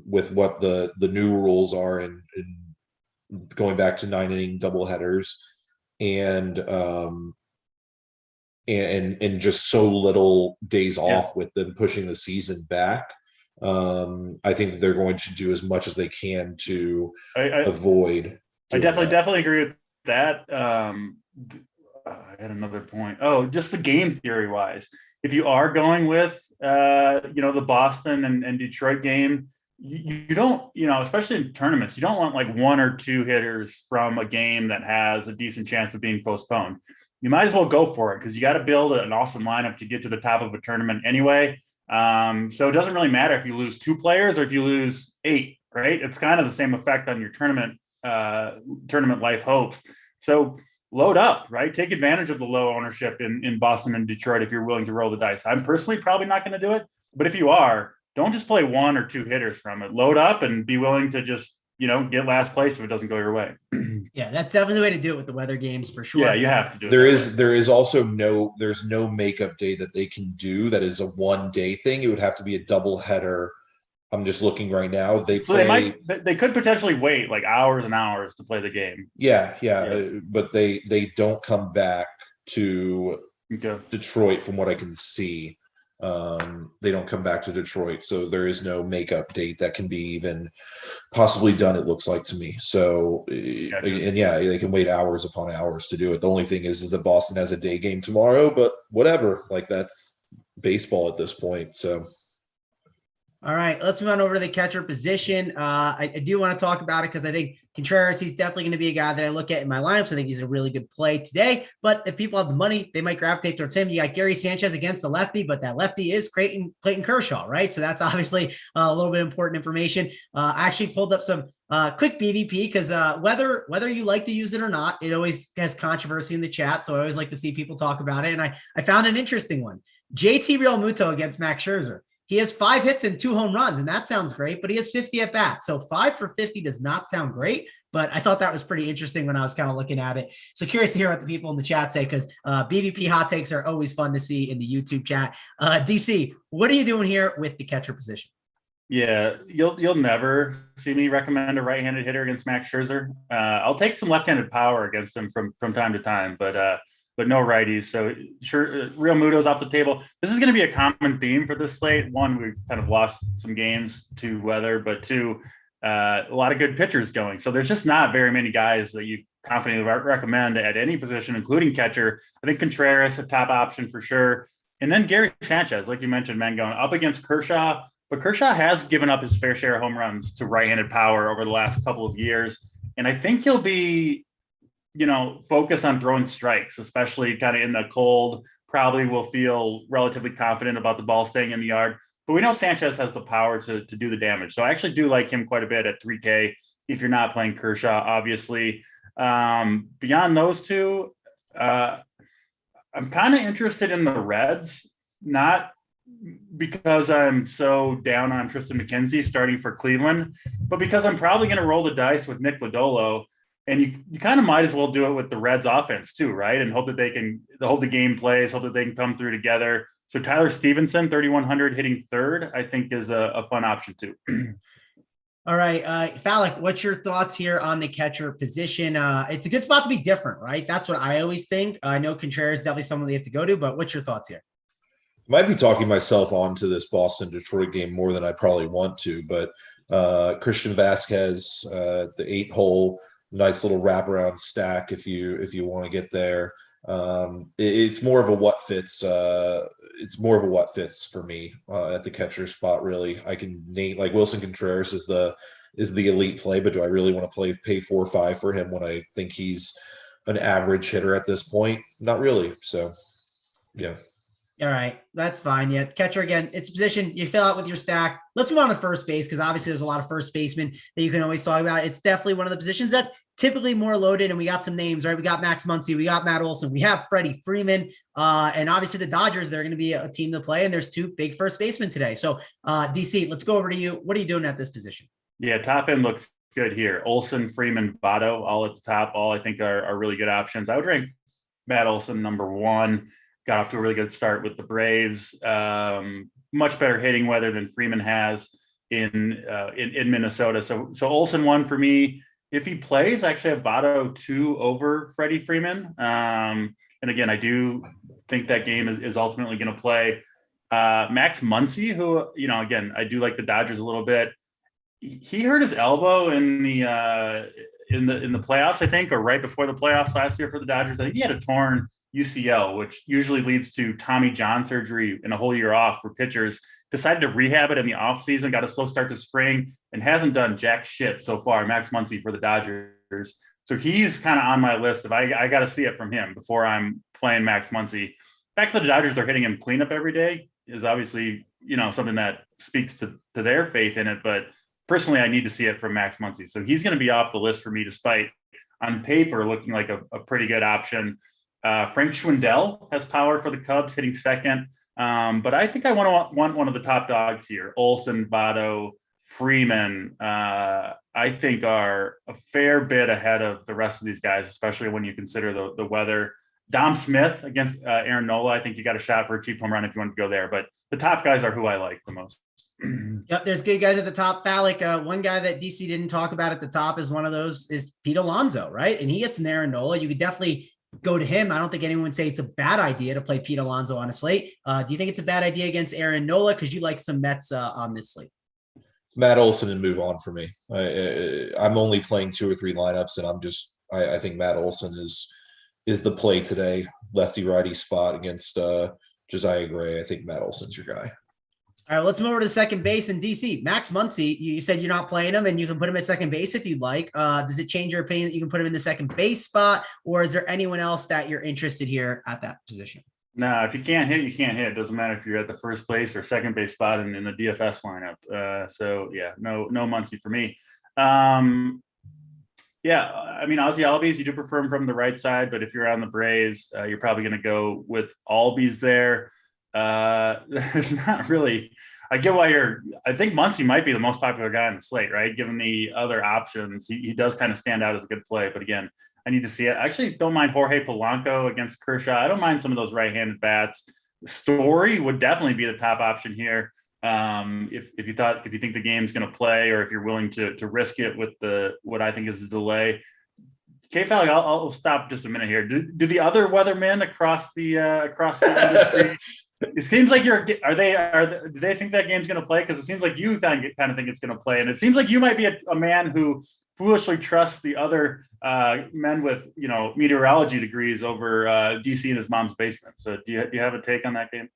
With what the new rules are in going back to 9-inning doubleheaders, and just so little days off with them pushing the season back. I think that they're going to do as much as they can to avoid. I definitely agree with that. I had another point. Oh, just the game theory wise, if you are going with the Boston and Detroit game, you don't, especially in tournaments, you don't want 1 or 2 hitters from a game that has a decent chance of being postponed. You might as well go for it because you got to build an awesome lineup to get to the top of a tournament anyway. So it doesn't really matter if you lose 2 players or if you lose 8, right? It's kind of the same effect on your tournament life hopes. So load up, right? Take advantage of the low ownership in Boston and Detroit if you're willing to roll the dice. I'm personally probably not going to do it, but if you are, don't just play 1 or 2 hitters from it. Load up and be willing to just, get last place if it doesn't go your way. Yeah, that's definitely the way to do it with the weather games for sure. Yeah, you have to do it. There is also there's no makeup day that they can do that is a 1-day thing. It would have to be a double header. I'm just looking right now. They could potentially wait hours and hours to play the game. Yeah. But they don't come back to Detroit from what I can see. They don't come back to Detroit, so there is no makeup date that can be even possibly done, it looks like to me. So, gotcha. And yeah, they can wait hours upon hours to do it. The only thing is that Boston has a day game tomorrow, but whatever, that's baseball at this point. So. All right, let's move on over to the catcher position. I do want to talk about it because I think Contreras, he's definitely going to be a guy that I look at in my lineups. I think he's a really good play today. But if people have the money, they might gravitate towards him. You got Gary Sanchez against the lefty, but that lefty is Clayton Kershaw, right? So that's obviously a little bit important information. I actually pulled up some quick BVP because whether you like to use it or not, it always has controversy in the chat. So I always like to see people talk about it. And I found an interesting one. JT Realmuto against Max Scherzer. He has 5 hits and 2 home runs, and that sounds great, but he has 50 at bats. So 5 for 50 does not sound great, but I thought that was pretty interesting when I was kind of looking at it. So curious to hear what the people in the chat say, because BVP hot takes are always fun to see in the YouTube chat. DC, what are you doing here with the catcher position? Yeah, you'll never see me recommend a right-handed hitter against Max Scherzer. I'll take some left-handed power against him from time to time, but no righties. So sure, Real Muto's off the table. This is going to be a common theme for this slate. One, we've kind of lost some games to weather, but two, a lot of good pitchers going. So there's just not very many guys that you confidently recommend at any position, including catcher. I think Contreras a top option for sure, and then Gary Sanchez, like you mentioned, Mangone up against Kershaw. But Kershaw has given up his fair share of home runs to right-handed power over the last couple of years. And I think he'll be, focused on throwing strikes, especially kind of in the cold, probably will feel relatively confident about the ball staying in the yard. But we know Sanchez has the power to do the damage. So I actually do like him quite a bit at 3K if you're not playing Kershaw, obviously. Beyond those two, I'm kind of interested in the Reds, not because I'm so down on Tristan McKenzie starting for Cleveland, but because I'm probably going to roll the dice with Nick Lodolo, and you kind of might as well do it with the Reds offense too, right? And hope that they can hold the game plays, hope that they can come through together. So Tyler Stevenson, 3,100 hitting third, I think is a fun option too. All right, Falik, what's your thoughts here on the catcher position? It's a good spot to be different, right? That's what I always think. I know Contreras is definitely someone they have to go to, but what's your thoughts here? Might be talking myself onto this Boston-Detroit game more than I probably want to, but Christian Vasquez, the 8-hole, nice little wraparound stack if you want to get there. It's more of a what fits. It's more of a what fits for me at the catcher spot. Really, I can name like Wilson Contreras is the elite play, but do I really want to pay 4 or 5 for him when I think he's an average hitter at this point? Not really. So, yeah. All right, that's fine. Yeah, catcher again, it's a position you fill out with your stack. Let's move on to first base, because obviously there's a lot of first basemen that you can always talk about. It's definitely one of the positions that's typically more loaded, and we got some names, right? We got Max Muncy, we got Matt Olson, we have Freddie Freeman, and obviously the Dodgers, they're going to be a team to play, and there's 2 big first basemen today. So DC, let's go over to you. What are you doing at this position? Yeah, top end looks good here. Olson, Freeman, Votto, all at the top, all I think are really good options. I would rank Matt Olson number 1. Got off to a really good start with the Braves. Much better hitting weather than Freeman has in Minnesota. So Olson 1 for me. If he plays, I actually have Votto 2 over Freddie Freeman. And again, I do think that game is ultimately going to play. Max Muncy, who again, I do like the Dodgers a little bit. He hurt his elbow in the playoffs, I think, or right before the playoffs last year for the Dodgers. I think he had a torn UCL, which usually leads to Tommy John surgery and a whole year off for pitchers. Decided to rehab it in the offseason, got a slow start to spring, and hasn't done jack shit so far. Max Muncy for the Dodgers. So he's kind of on my list. If I got to see it from him before I'm playing Max Muncy. The fact that the Dodgers are hitting him cleanup every day is obviously, something that speaks to their faith in it. But personally, I need to see it from Max Muncy. So he's going to be off the list for me, despite on paper looking like a pretty good option. Frank Schwindel has power for the Cubs, hitting second. But I think I want one of the top dogs here. Olson, Votto, Freeman, I think are a fair bit ahead of the rest of these guys, especially when you consider the weather. Dom Smith against Aaron Nola. I think you got a shot for a cheap home run if you want to go there. But the top guys are who I like the most. Yep, there's good guys at the top. Falik, one guy that DC didn't talk about at the top is one of those is Pete Alonso, right? And he gets an Aaron Nola. You could definitely go to him. I don't think anyone would say it's a bad idea to play Pete Alonso on a slate. Do you think it's a bad idea against Aaron Nola? Because you like some Mets on this slate. Matt Olson and move on for me. I'm only playing 2 or 3 lineups, and I think Matt Olson is the play today. Lefty righty spot against Josiah Gray. I think Matt Olson's your guy. All right, let's move over to second base in DC. Max Muncy, you said you're not playing him, and you can put him at second base if you'd like. Does it change your opinion that you can put him in the second base spot, or is there anyone else that you're interested here at that position? No, if you can't hit, you can't hit. It doesn't matter if you're at the first base or second base spot in the DFS lineup. So yeah, no Muncy for me. Yeah, I mean, Ozzie Albies, you do prefer him from the right side, but if you're on the Braves, you're probably going to go with Albies there. There's not really I get why I think Muncy might be the most popular guy on the slate, right? Given the other options, he does kind of stand out as a good play. But again, I need to see it. I actually don't mind Jorge Polanco against Kershaw. I don't mind some of those right-handed bats. Story would definitely be the top option here. If you think the game's going to play, or if you're willing to risk it with what I think is a delay. K-Fallon, I'll stop just a minute here. Do the other weathermen across the industry? It seems like do they think that game's going to play? Because it seems like you kind of think it's going to play, and it seems like you might be a man who foolishly trusts the other men with meteorology degrees over DC in his mom's basement. So do you have a take on that game?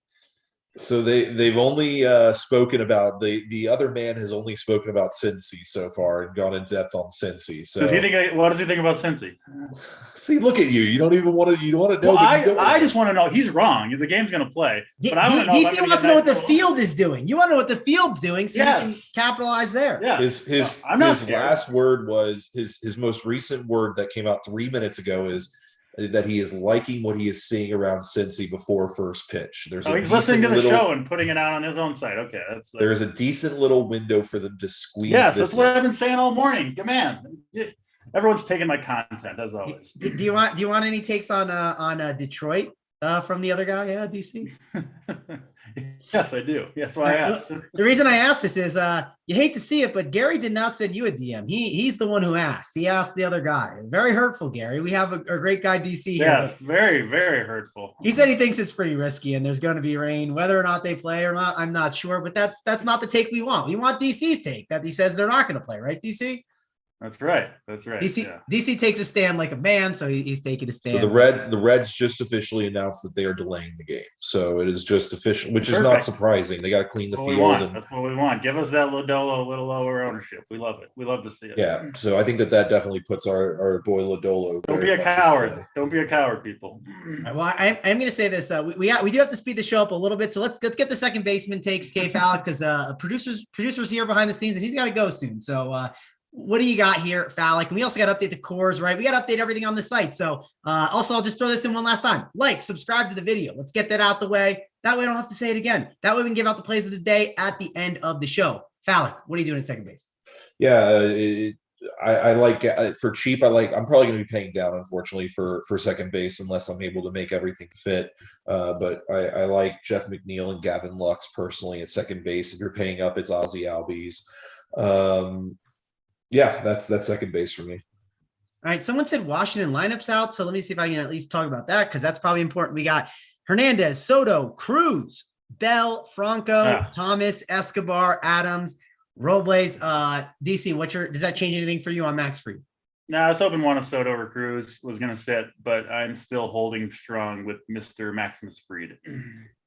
So they've only spoken about the other man has only spoken about Cincy so far and gone in depth on Cincy. So what does he think about Cincy? See, look at you. You don't even want to. You want to know. Well, I just want to know. He's wrong. The game's going to play. But I want to know. DC wants to know what the field is doing. You want to know what the field's doing, so you can capitalize there. Yeah. His last word was his most recent word that came out 3 minutes ago is that he is liking what he is seeing around Cincy before first pitch. He's listening to the show and putting it out on his own site. Okay, there's a decent little window for them to squeeze. Yes, that's what I've been saying all morning. Come on, everyone's taking my content as always. Do you want any takes on Detroit from the other guy? Yeah, DC. Yes, I do. That's why I asked. The reason I asked this is you hate to see it, but Gary did not send you a DM. He's the one who asked. He asked the other guy. Very hurtful, Gary. We have a great guy, DC. Here. Yes, very, very hurtful. He said he thinks it's pretty risky and there's going to be rain. Whether or not they play or not, I'm not sure. But that's not the take we want. We want DC's take that he says they're not going to play, right, DC? That's right. DC takes a stand like a man, so he's taking a stand. So the Reds just officially announced that they are delaying the game. So it is just official, which is not surprising. They got to clean the field. That's what we want. Give us that Lodolo a little lower ownership. We love it. We love to see it. Yeah. So I think that definitely puts our boy Lodolo. Don't be a coward. Don't be a coward, people. Well, I'm going to say this. We do have to speed the show up a little bit. So let's get the second baseman takes, K-Fallon, because producer's here behind the scenes and he's got to go soon. So what do you got here, Fallon? We also got to update the cores, right? We got to update everything on the site. So also, I'll just throw this in one last time. Subscribe to the video. Let's get that out the way. That way I don't have to say it again. That way we can give out the plays of the day at the end of the show. Fallon, what are you doing at second base? Yeah, I like for cheap. I'm probably going to be paying down, unfortunately, for second base unless I'm able to make everything fit. But I like Jeff McNeil and Gavin Lux personally at second base. If you're paying up, it's Ozzie Albies. Yeah, that's second base for me. All right. Someone said Washington lineups out. So let me see if I can at least talk about that because that's probably important. We got Hernandez, Soto, Cruz, Bell, Franco, Thomas, Escobar, Adams, Robles. DC, does that change anything for you on Max Fried? No, I was hoping one of Soto or Cruz was going to sit, but I'm still holding strong with Mr. Maximus Fried.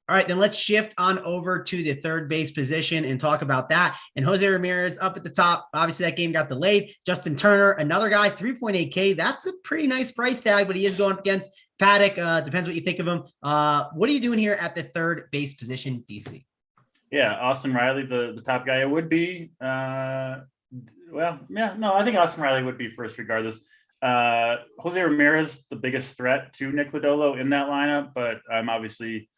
All right, then let's shift on over to the third base position and talk about that. And Jose Ramirez up at the top. Obviously, that game got delayed. Justin Turner, another guy, 3.8K. That's a pretty nice price tag, but he is going up against Paddock. Depends what you think of him. What are you doing here at the third base position, DC? Yeah, Austin Riley, the top guy. It would be. I think Austin Riley would be first regardless. Jose Ramirez, the biggest threat to Nick Lodolo in that lineup, but I'm obviously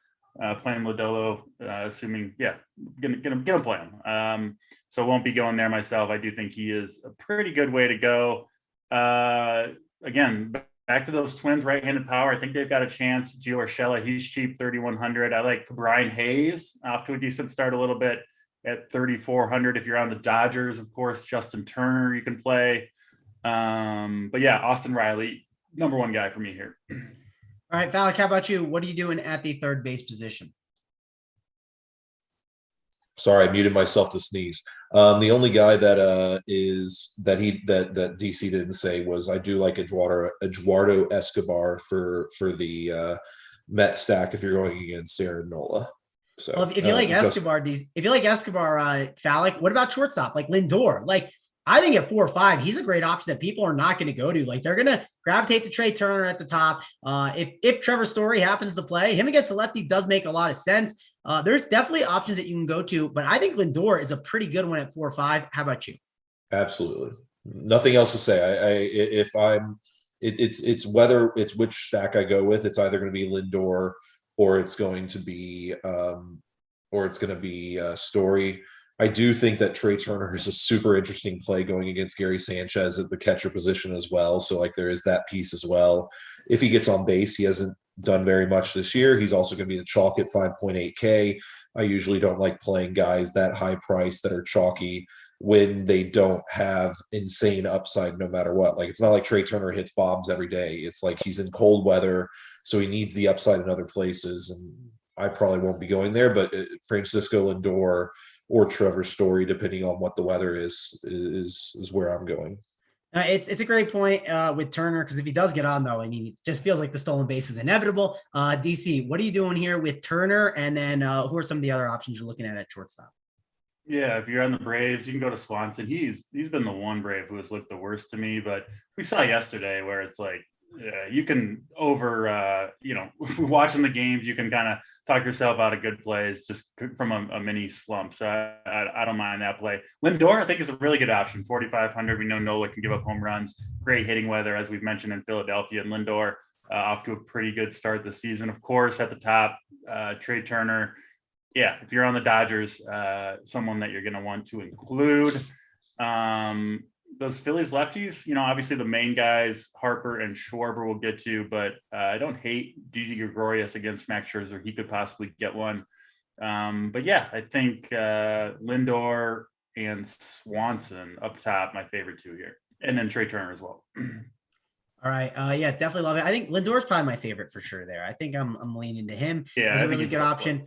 playing Lodolo, assuming, gonna play him. So won't be going there myself. I do think he is a pretty good way to go. Again, back to those Twins right-handed power. I think they've got a chance. Gio Urshela, he's cheap, 3,100. I like Brian Hayes off to a decent start a little bit at 3,400. If you're on the Dodgers, of course, Justin Turner you can play. But yeah, Austin Riley, number one guy for me here. All right, Fallon, how about you? What are you doing at the third base position? Sorry, I muted myself to sneeze. The only guy that DC didn't say was I do like Eduardo Escobar for the Met stack if you're going against Aaron Nola. So well, if you like Escobar, Fallon, what about shortstop like Lindor? I think at 4 or 5, he's a great option that people are not going to go to. They're going to gravitate to Trey Turner at the top. If Trevor Story happens to play, him against a lefty does make a lot of sense. There's definitely options that you can go to, but I think Lindor is a pretty good one at 4 or 5. How about you? Absolutely. Nothing else to say. It's whether it's which stack I go with. It's either going to be Lindor or it's going to be or it's going to be Story. I do think that Trey Turner is a super interesting play going against Gary Sanchez at the catcher position as well. So like there is that piece as well. If he gets on base, he hasn't done very much this year. He's also going to be the chalk at 5.8K. I usually don't like playing guys that high price that are chalky when they don't have insane upside no matter what. Like it's not like Trey Turner hits bombs every day. It's like he's in cold weather, so he needs the upside in other places. And I probably won't be going there, but Francisco Lindor or Trevor Story, depending on what the weather is where I'm going. It's a great point with Turner, because if he does get on, though, I mean, it just feels like the stolen base is inevitable. DC, what are you doing here with Turner? And then who are some of the other options you're looking at shortstop? Yeah, if you're on the Braves, you can go to Swanson. He's been the one Brave who has looked the worst to me, but we saw yesterday where it's like, you can watching the games, you can kind of talk yourself out of good plays just from a mini slump. So I don't mind that play. Lindor, I think, is a really good option. 4,500. We know Nola can give up home runs. Great hitting weather, as we've mentioned, in Philadelphia. And Lindor off to a pretty good start this season. Of course, at the top, Trey Turner. Yeah, if you're on the Dodgers, someone that you're going to want to include. Those Phillies lefties, obviously the main guys, Harper and Schwarber, will get to, but I don't hate Didi Gregorius against Max Scherzer. He could possibly get one. But yeah, I think Lindor and Swanson up top, my favorite two here. And then Trey Turner as well. All right. Yeah, definitely love it. I think Lindor's probably my favorite for sure there. I think I'm leaning to him. Yeah, he's a really good option.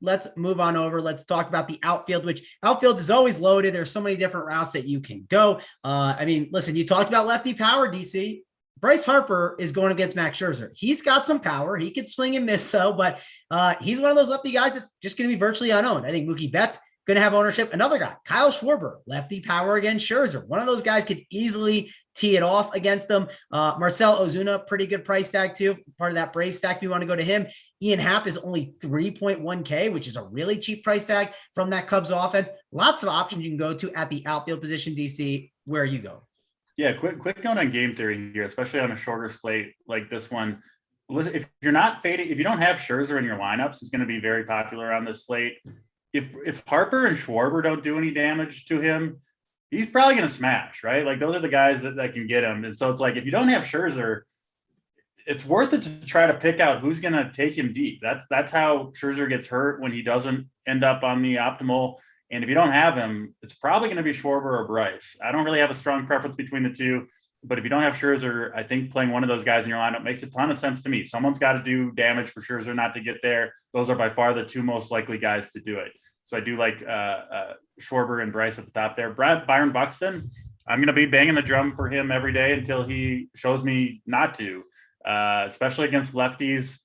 Let's move on over. Let's talk about the outfield, which outfield is always loaded. There's so many different routes that you can go. Listen, you talked about lefty power, DC. Bryce Harper is going against Max Scherzer. He's got some power. He could swing and miss, though, but he's one of those lefty guys that's just going to be virtually unowned. I think Mookie Betts going to have ownership. Another guy, Kyle Schwarber, lefty power against Scherzer. One of those guys could easily tee it off against them. Marcell Ozuna, pretty good price tag too. Part of that Brave stack if you want to go to him. Ian Happ is only 3.1K, which is a really cheap price tag from that Cubs offense. Lots of options you can go to at the outfield position, DC. Where you go? Yeah, quick note on game theory here, especially on a shorter slate like this one. Listen, if you're not fading, if you don't have Scherzer in your lineups, who's going to be very popular on this slate. If Harper and Schwarber don't do any damage to him, he's probably going to smash, right? Like those are the guys that can get him. And so it's like, if you don't have Scherzer, it's worth it to try to pick out who's going to take him deep. That's how Scherzer gets hurt when he doesn't end up on the optimal. And if you don't have him, it's probably going to be Schwarber or Bryce. I don't really have a strong preference between the two, but if you don't have Scherzer, I think playing one of those guys in your lineup makes a ton of sense to me. Someone's got to do damage for Scherzer not to get there. Those are by far the two most likely guys to do it. So I do like Schwarber and Bryce at the top there. Byron Buxton, I'm going to be banging the drum for him every day until he shows me not to, especially against lefties.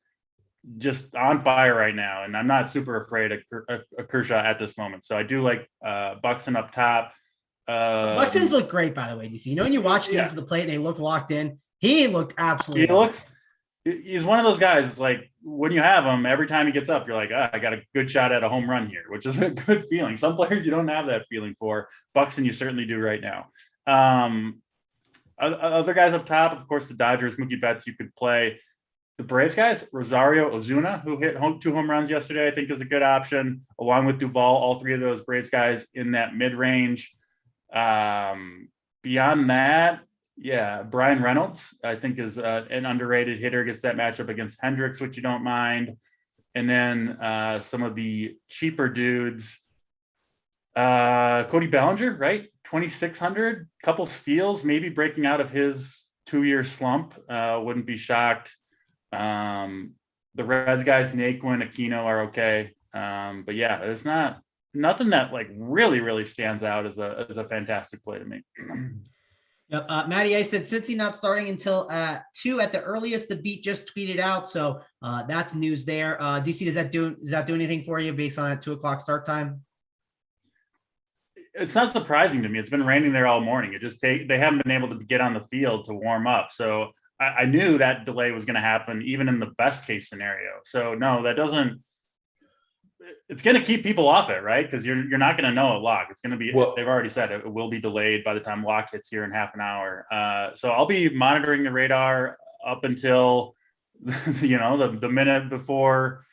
Just on fire right now, and I'm not super afraid of Kershaw at this moment. So I do like Buxton up top. Buxton's look great, by the way, DC. When you watch dudes to the plate, they look locked in. He looked absolutely. He's one of those guys, like when you have him, every time he gets up, you're like, I got a good shot at a home run here, which is a good feeling. Some players you don't have that feeling for. Buxton, you certainly do right now. Other guys up top, of course, the Dodgers, Mookie Betts, you could play. The Braves guys, Rosario Ozuna, who hit 2 home runs yesterday, I think is a good option, along with Duvall. All three of those Braves guys in that mid-range. Beyond that, yeah, Brian Reynolds, I think, is an underrated hitter. Gets that matchup against Hendricks, which you don't mind. And then some of the cheaper dudes. Cody Bellinger, right? 2,600, couple steals, maybe breaking out of his 2-year slump. Wouldn't be shocked. The Reds guys, Naquin, Aquino are okay. But yeah, there's nothing that like really stands out as a fantastic play to me. Yep. Matty A said Cincy not starting until 2 at the earliest. The Beat just tweeted out, so that's news there. DC, does that do anything for you based on that 2:00 start time? It's not surprising to me. It's been raining there all morning. They haven't been able to get on the field to warm up. So I knew that delay was going to happen even in the best case scenario. So no, that doesn't, it's going to keep people off it, right? Because you're not going to know at lock. It's going to be, they've already said it will be delayed by the time lock hits here in half an hour. So I'll be monitoring the radar up until, the minute before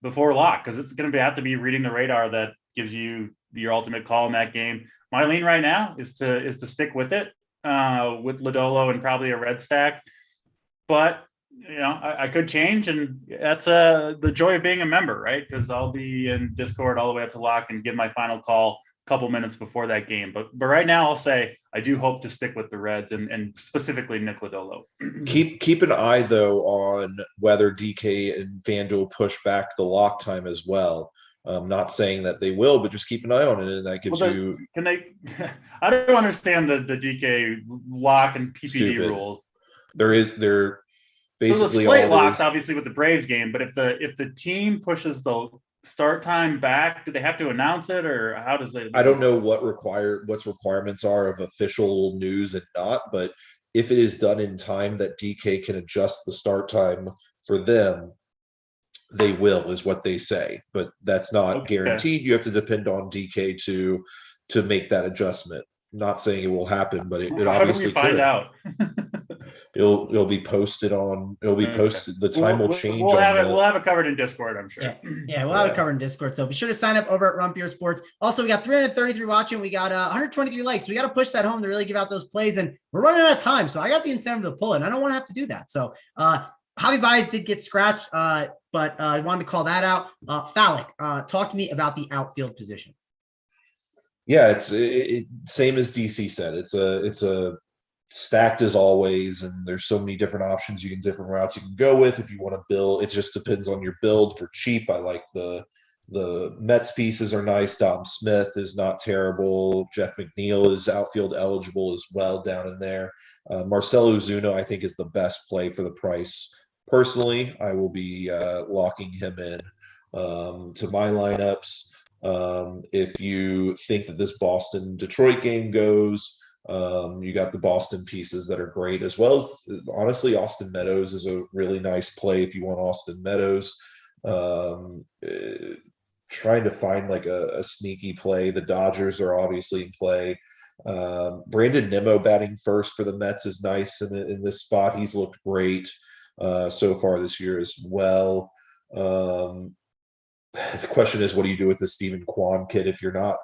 before lock, because it's going to have to be reading the radar that gives you your ultimate call in that game. My lean right now is to stick with it with Lodolo and probably a red stack, but I could change, and that's the joy of being a member, right? Because I'll be in Discord all the way up to lock and give my final call a couple minutes before that game. But right now, I'll say I do hope to stick with the Reds and specifically Nick Lodolo. Keep an eye though on whether DK and FanDuel push back the lock time as well. I'm not saying that they will, but just keep an eye on it, and that gives you. Can they? I don't understand the DK lock and PPD Stupid. rules. They're basically slate all locks, obviously, with the Braves game. But if the team pushes the start time back, do they have to announce it, or how does it? I don't know what's requirements are of official news and not, but if it is done in time that DK can adjust the start time for them, they will, is what they say. But that's not guaranteed. You have to depend on DK to make that adjustment. Not saying it will happen, but it obviously how do we find out? It'll be posted on. It'll be posted. The time will change. We'll have it covered in Discord, I'm sure. Yeah, we'll have it covered in Discord. So be sure to sign up over at Rumpier Sports. Also, we got 333 watching. We got 123 likes. So we got to push that home to really give out those plays. And we're running out of time, so I got the incentive to pull it. I don't want to have to do that. So Javi Baez did get scratched, but I wanted to call that out. Phallic, talk to me about the outfield position. Yeah, it's same as DC said. It's a stacked as always, and there's so many different options, different routes you can go with if you want to build. It just depends on your build. For cheap, I like the Mets pieces are nice. Dom Smith is not terrible. Jeff McNeil is outfield eligible as well down in there. Marcelo Ozuna, I think, is the best play for the price. Personally, I will be locking him in to my lineups. If you think that this Boston-Detroit game goes, you got the Boston pieces that are great, as well as, honestly, Austin Meadows is a really nice play if you want Austin Meadows. Trying to find like a sneaky play. The Dodgers are obviously in play. Brandon Nimmo batting first for the Mets is nice in this spot. He's looked great so far this year as well. The question is, what do you do with the Stephen Kwan kid if you're not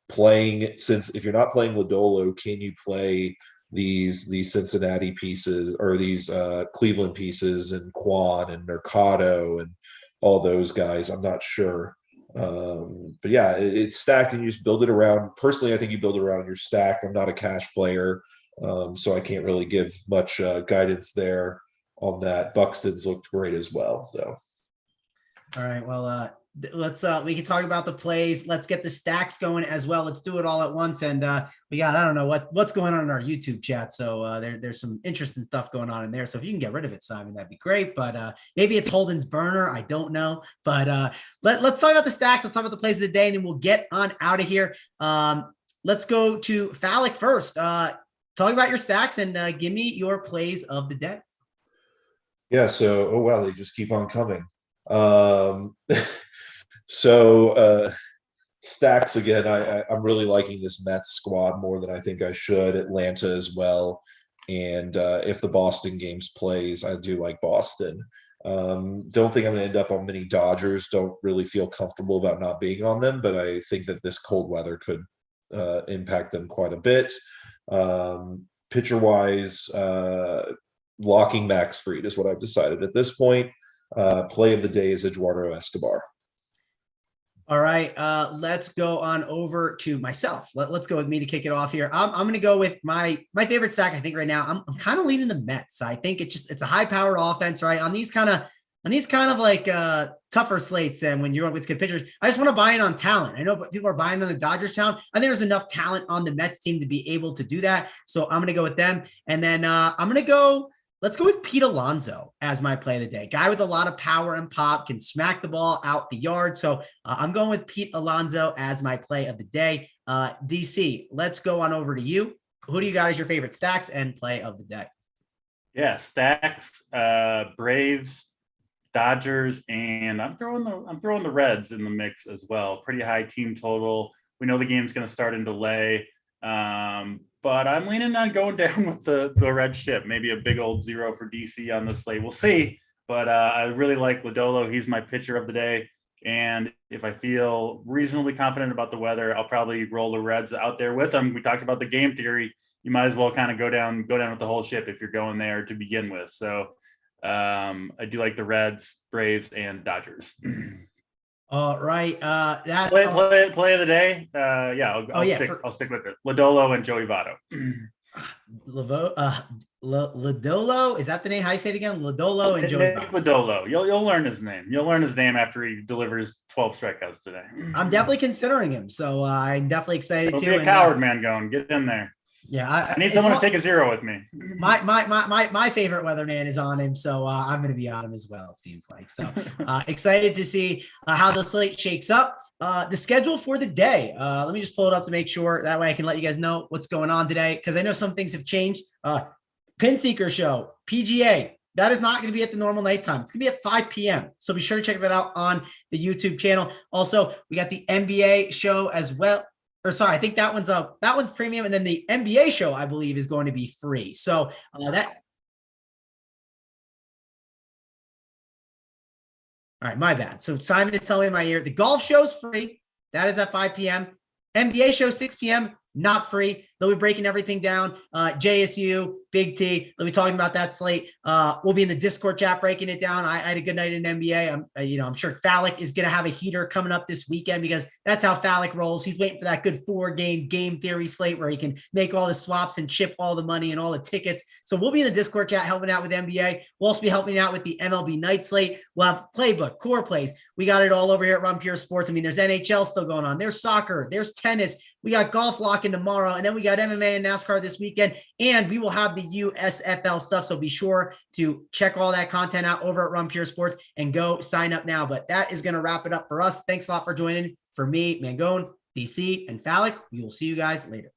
playing Lodolo? Can you play these Cincinnati pieces or these Cleveland pieces and Kwan and Mercado and all those guys? I'm not sure. But yeah, it's stacked and you just build it around. Personally, I think you build it around your stack. I'm not a cash player, so I can't really give much guidance there on that. Buxton's looked great as well, though. All right, well, we can talk about the plays. Let's get the stacks going as well. Let's do it all at once. And we got, I don't know what's going on in our YouTube chat. So there's some interesting stuff going on in there. So if you can get rid of it, Simon, that'd be great. But maybe it's Holden's burner. I don't know. But let's talk about the stacks. Let's talk about the plays of the day, and then we'll get on out of here. Let's go to Phallic first. Talk about your stacks and give me your plays of the day. Yeah. So, oh wow, they just keep on coming. So stacks again. I'm really liking this Mets squad more than I think I should. Atlanta as well, and if the Boston games plays, I do like Boston. Don't think I'm going to end up on many Dodgers. Don't really feel comfortable about not being on them, but I think that this cold weather could impact them quite a bit. Pitcher wise, locking Max Fried is what I've decided at this point. Play of the day is Eduardo Escobar. All right, let's go on over to myself. Let's go with me to kick it off here. I'm going to go with my favorite stack. I think right now I'm kind of leaning the Mets. I think it's a high powered offense, right? On these kind of like tougher slates, and when you're with good pitchers, I just want to buy in on talent. I know people are buying on the Dodgers talent. I think there's enough talent on the Mets team to be able to do that. So I'm going to go with them, and then let's go with Pete Alonso as my play of the day. Guy with a lot of power and pop, can smack the ball out the yard. So I'm going with Pete Alonso as my play of the day. DC, let's go on over to you. Who do you got as your favorite stacks and play of the day? Yeah, stacks, Braves, Dodgers, and I'm throwing the Reds in the mix as well. Pretty high team total. We know the game's going to start in delay. But I'm leaning on going down with the red ship, maybe a big old 0 for DC on the slate. We'll see. But I really like Lodolo. He's my pitcher of the day. And if I feel reasonably confident about the weather, I'll probably roll the Reds out there with them. We talked about the game theory. You might as well kind of go down with the whole ship if you're going there to begin with. So I do like the Reds, Braves, and Dodgers. All right. That's play of the day. I'll stick with it. Lodolo and Joey Votto. Lodolo, is that the name? How you say it again? Lodolo and Joey Votto. Lodolo. You'll learn his name. You'll learn his name after he delivers 12 strikeouts today. I'm definitely considering him, so I'm definitely excited Don't too. be a coward, Mangone. Get in there. Yeah, I need someone to take a zero with me. My favorite weatherman is on him, so I'm going to be on him as well. It seems like so. Excited to see how the slate shakes up. The schedule for the day. Let me just pull it up to make sure that way I can let you guys know what's going on today, because I know some things have changed. Pin Seeker Show, PGA. That is not going to be at the normal nighttime. It's going to be at 5 p.m. So be sure to check that out on the YouTube channel. Also, we got the NBA show as well. Or sorry, I think that one's premium, and then the NBA show, I believe, is going to be free. So that. All right, my bad. So Simon is telling me in my ear, the golf show's free. That is at 5 p.m. NBA show 6 p.m. Not free. They'll be breaking everything down. JSU, Big T. They'll be talking about that slate. We'll be in the Discord chat breaking it down. I had a good night in NBA. I'm sure Phallic is going to have a heater coming up this weekend, because that's how Phallic rolls. He's waiting for that good 4-game game theory slate where he can make all the swaps and chip all the money and all the tickets. So we'll be in the Discord chat helping out with NBA. We'll also be helping out with the MLB night slate. We'll have playbook, core plays. We got it all over here at Run Pure Sports. I mean, there's NHL still going on. There's soccer. There's tennis. We got golf locking tomorrow. And then we got MMA and NASCAR this weekend. And we will have the USFL stuff. So be sure to check all that content out over at Run Pure Sports and go sign up now. But that is going to wrap it up for us. Thanks a lot for joining. For me, Mangone, DC, and Phallic, we will see you guys later.